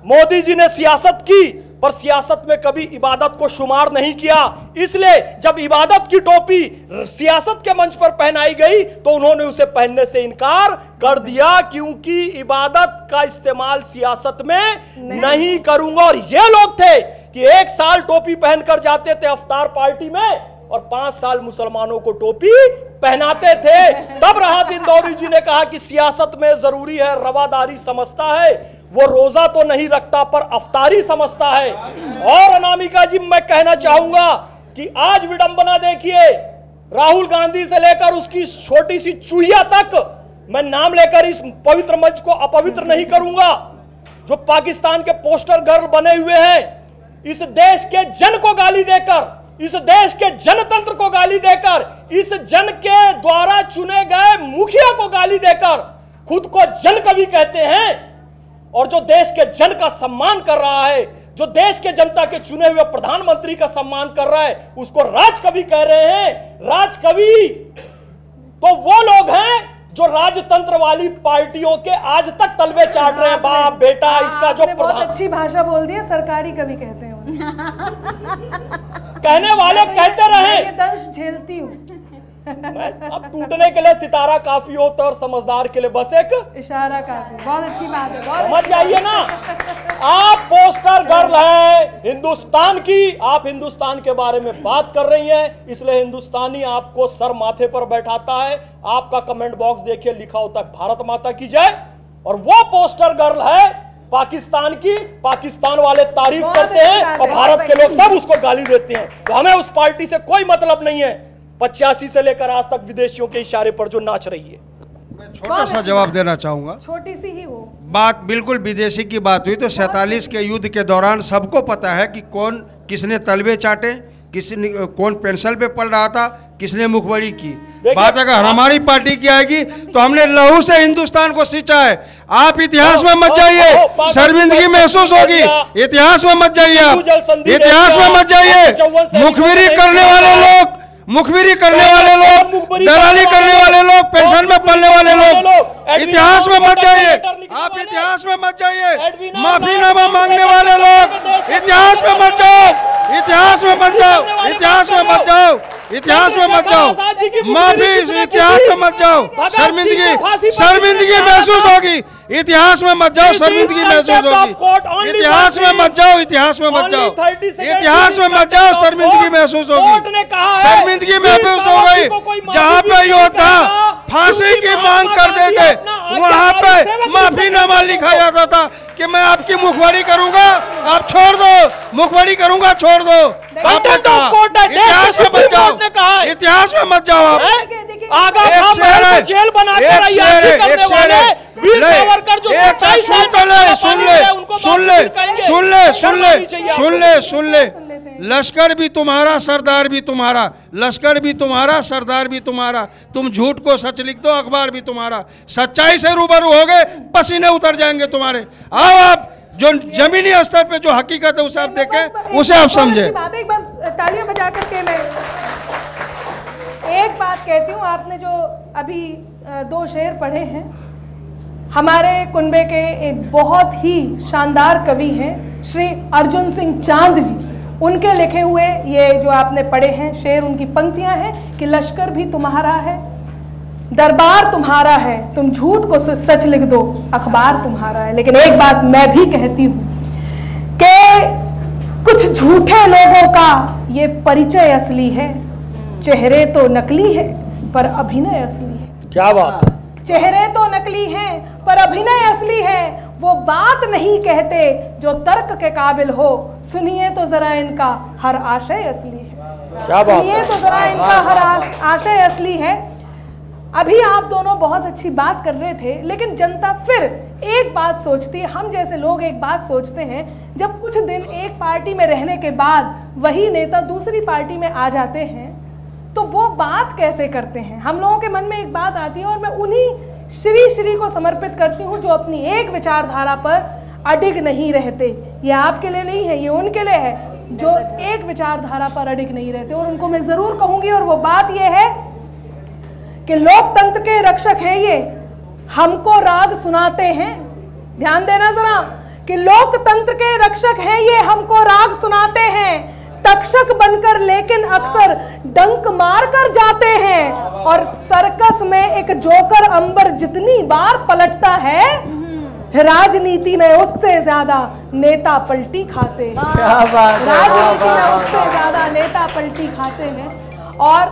Modi ji ने सियासत की, पर सियासत में कभी इबादत को शुमार नहीं किया। इसलिए जब इबादत की टोपी सियासत के मंच पर पहनाई गई तो उन्होंने उसे पहनने से इनकार कर दिया, क्योंकि इबादत का इस्तेमाल सियासत में नहीं करूंगा। और ये लोग थे कि 1 साल टोपी पहनकर जाते थे अफ्तार पार्टी में और 5 साल मुसलमानों को टोपी पहनाते थे। तब राहत इंदौरी जी ने कहा कि सियासत में जरूरी है रवादारी समझता है, वो रोजा तो नहीं रखता पर अफ्तारी समझता है। और अनामिका जी मैं कहना चाहूंगा कि आज विडंबना देखिए, राहुल गांधी से लेकर उसकी छोटी सी चूहिया तक, मैं नाम लेकर इस पवित्र मंच को अपवित्र नहीं करूंगा, जो पाकिस्तान के पोस्टर गर्ल बने हुए हैं, इस देश के जन को गाली देकर, इस देश के जनतंत्र को गाली देकर, इस जन के द्वारा चुने गए मुखिया को गाली देकर खुद को जन कवि कहते हैं। और जो देश के जन का सम्मान कर रहा है, जो देश के जनता के चुने हुए प्रधानमंत्री का सम्मान कर रहा है, उसको राजकवि कह रहे हैं। राजकवि तो वो लोग हैं जो राजतंत्र वाली पार्टियों के आज तक तलवे चाट रहे हैं। बाप बेटा इसका जो बहुत अच्छी भाषा बोल दी है, सरकारी कवि कहते हैं कहने वाले कहते रहे, दंश झेलती हूँ। अब टूटने के लिए सितारा काफी होता है और समझदार के लिए बस एक इशारा काफी। बहुत अच्छी बात है, बहुत समझ जाइए ना। आप पोस्टर गर्ल है हिंदुस्तान की, आप हिंदुस्तान के बारे में बात कर रही हैं, इसलिए हिंदुस्तानी आपको सर माथे पर बैठाता है। आपका कमेंट बॉक्स देखिए, लिखा होता है भारत माता की जय, और वो पोस्टर गर्ल है पाकिस्तान की। पाकिस्तान वाले तारीफ करते हैं और भारत के लोग सब उसको गाली देते हैं। तो हमें उस पार्टी से कोई मतलब नहीं है 85 से लेकर आज तक विदेशियों के इशारे पर जो नाच रही है। मैं छोटा सा जवाब देना चाहूंगा। छोटी सी ही हो बात, बिल्कुल विदेशी की बात हुई तो 47 के युद्ध के दौरान सबको पता है कि कौन किसने तलवे चाटे, किसने कौन पेंसिल पे पल रहा था, किसने मुखबरी की। बात अगर हमारी पार्टी की आएगी तो हमने लहू से हिंदुस्तान को सींचा है। आप इतिहास में मत जाइए, शर्मिंदगी महसूस होगी। इतिहास में मत जाइए, आप इतिहास में मत जाइए। मुखबिरी करने वाले लोग, मुखबिरी करने वाले लोग, दलाली करने वाले लोग, पेंशन में पलने वाले लोग, इतिहास में मत जाइए। आप इतिहास में मत जाइए। माफीनामा मांगने वाले लोग, इतिहास में मत जाओ, इतिहास में मत जाओ, इतिहास में मत जाओ, इतिहास में मत जाओ। माफी, इतिहास में मत जाओ। शर्मिंदगी, शर्मिंदगी महसूस होगी। इतिहास में मत जाओ, शर्मिंदगी महसूस होगी। इतिहास में मत जाओ, इतिहास में मत जाओ, इतिहास में मत जाओ, शर्मिंदगी महसूस होगी। शर्मिंदगी महसूस हो गई। जहाँ पे योद्धा फांसी की मांग करते थे वहाँ पे माफीनामा लिखा जाता था कि मैं आपकी मुखबरी करूंगा, आप छोड़ दो, मुखबरी करूंगा, छोड़ दो। आपने कहा इतिहास में मत जाओ, इतिहास में मत जाओ। आप आगा जेल बना के अय्याशी करने वाले वीर सावरकर जो 27 साल पहले सुन ले, लश्कर भी तुम्हारा, सरदार भी तुम्हारा, लश्कर भी तुम्हारा, सरदार भी तुम्हारा। तुम झूठ को सच लिख दो, अखबार भी तुम्हारा। सच्चाई से रूबरू हो गए, पसीने उतर जाएंगे तुम्हारे। आओ आप जो जमीनी स्तर पे जो हकीकत है उसे आप देखें, उसे आप समझे। एक बार तालियां बजा करके मैं एक बात कहती हूँ। आपने जो अभी 2 शेर पढ़े हैं, हमारे कुनबे के एक बहुत ही शानदार कवि हैं श्री अर्जुन सिंह चांद जी, उनके लिखे हुए ये जो आपने पढ़े हैं शेर, उनकी पंक्तियां हैं कि लश्कर भी तुम्हारा है, दरबार तुम्हारा है, तुम झूठ को सच लिख दो, अखबार तुम्हारा है। लेकिन एक बात मैं भी कहती हूं कि कुछ झूठे लोगों का ये परिचय असली है। चेहरे तो नकली है पर अभिनय असली है। क्या बात, चेहरे तो नकली हैं पर अभिनय असली है। वो बात नहीं कहते जो तर्क के काबिल हो, सुनिए तो जरा इनका हर आशय असली है। क्या बात, सुनिए तो जरा इनका हर आशय असली है। अभी आप दोनों बहुत अच्छी बात कर रहे थे, लेकिन जनता फिर एक बात सोचती है, हम जैसे लोग एक बात सोचते हैं, जब कुछ दिन एक पार्टी में रहने के बाद वही नेता दूसरी पार्टी में आ जाते हैं तो वो बात कैसे करते हैं। हम लोगों के मन में एक बात आती है और मैं उन्हीं श्री को समर्पित करती हूँ जो अपनी एक विचारधारा पर अडिग नहीं रहते। ये आपके लिए नहीं है, ये उनके लिए है जो एक विचारधारा पर अडिग नहीं रहते, और उनको मैं जरूर कहूंगी। और वो बात ये है कि लोकतंत्र के रक्षक हैं ये, हमको राग सुनाते हैं। ध्यान देना जरा कि लोकतंत्र के रक्षक हैं ये, हमको राग सुनाते हैं। तक्षक बनकर लेकिन अक्सर डंक मार कर जाते हैं, और सर्कस में एक जोकर अंबर जितनी बार पलटता है, राजनीति में उससे ज्यादा नेता पलटी खाते हैं। राजनीति में उससे ज्यादा नेता पलटी खाते हैं। और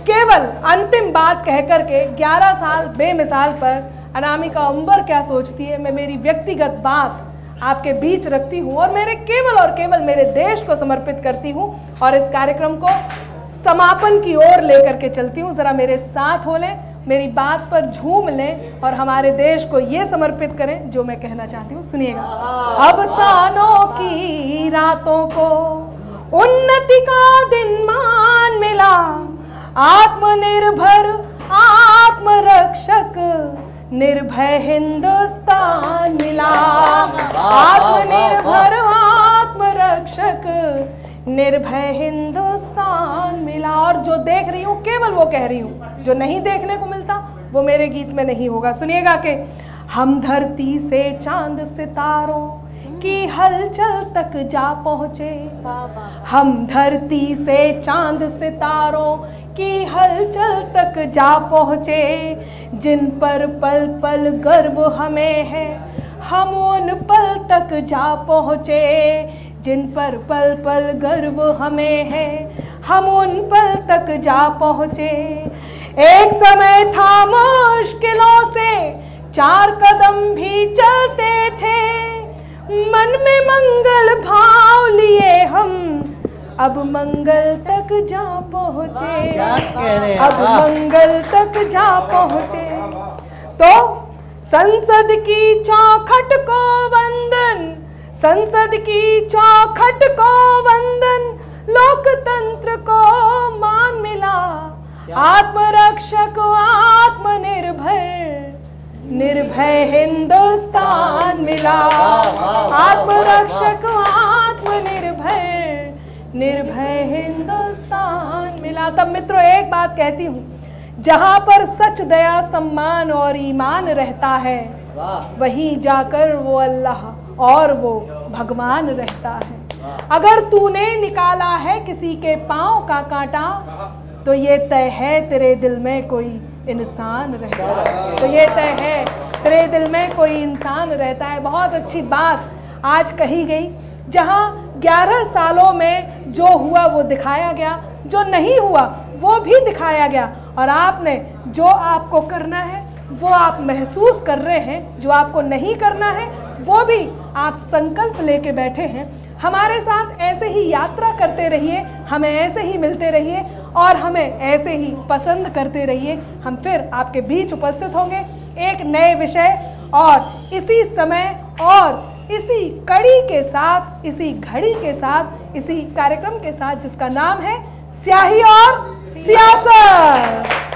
केवल अंतिम बात कह करके 11 साल बेमिसाल पर अनामिका अंबर क्या सोचती है, मैं मेरी व्यक्तिगत बात आपके बीच रखती हूँ और मेरे केवल मेरे देश को समर्पित करती हूँ और इस कार्यक्रम को समापन की ओर लेकर के चलती हूँ। जरा मेरे साथ हो लें, मेरी बात पर झूम लें और हमारे देश को ये समर्पित करें जो मैं कहना चाहती हूँ। सुनिएगा। अफसानों की रातों को उन्नति का दिन मान मिला, आत्मनिर्भर आत्मरक्षक निर्भय हिंदुस्तान मिला, आत्मनिर्भर आत्मरक्षक निर्भय हिंदुस्तान मिला। और जो देख रही हूँ केवल वो कह रही हूँ, जो नहीं देखने को मिलता वो मेरे गीत में नहीं होगा। सुनिएगा कि हम धरती से चांद सितारों की हलचल तक जा पहुँचे, हम धरती से चांद सितारों की हलचल तक जा पहुँचे, जिन पर पल पल गर्व हमें है हम उन पल तक जा पहुँचे, जिन पर पल पल गर्व हमें है हम उन पल तक जा पहुँचे। एक समय था मुश्किलों से 4 कदम भी चलते थे, मन में मंगल भाव लिए हम अब मंगल तक जा पहुँचे, अब मंगल तक जा पहुँचे। तो संसद की चौखट को वंदन, संसद की चौखट को वंदन, लोकतंत्र को मान मिला, आत्मरक्षक आत्मनिर्भर निर्भय हिंदुस्तान मिला, आत्मरक्षक आत्मनिर्भर निर्भय हिंदुस्तान मिला। तब मित्रों एक बात कहती हूँ, जहाँ पर सच दया सम्मान और ईमान रहता है वहीं जाकर वो अल्लाह और वो भगवान रहता है। अगर तूने निकाला है किसी के पाँव का कांटा तो ये तय है तेरे दिल में कोई इंसान रहता है, तो ये तय है तेरे दिल में कोई इंसान रहता है। बहुत अच्छी बात आज कही गई, जहाँ 11 सालों में जो हुआ वो दिखाया गया, जो नहीं हुआ वो भी दिखाया गया, और आपने जो आपको करना है वो आप महसूस कर रहे हैं, जो आपको नहीं करना है वो भी आप संकल्प लेके बैठे हैं। हमारे साथ ऐसे ही यात्रा करते रहिए, हमें ऐसे ही मिलते रहिए और हमें ऐसे ही पसंद करते रहिए। हम फिर आपके बीच उपस्थित होंगे एक नए विषय और इसी समय और इसी कड़ी के साथ, इसी घड़ी के साथ, इसी कार्यक्रम के साथ जिसका नाम है स्याही और सियासत।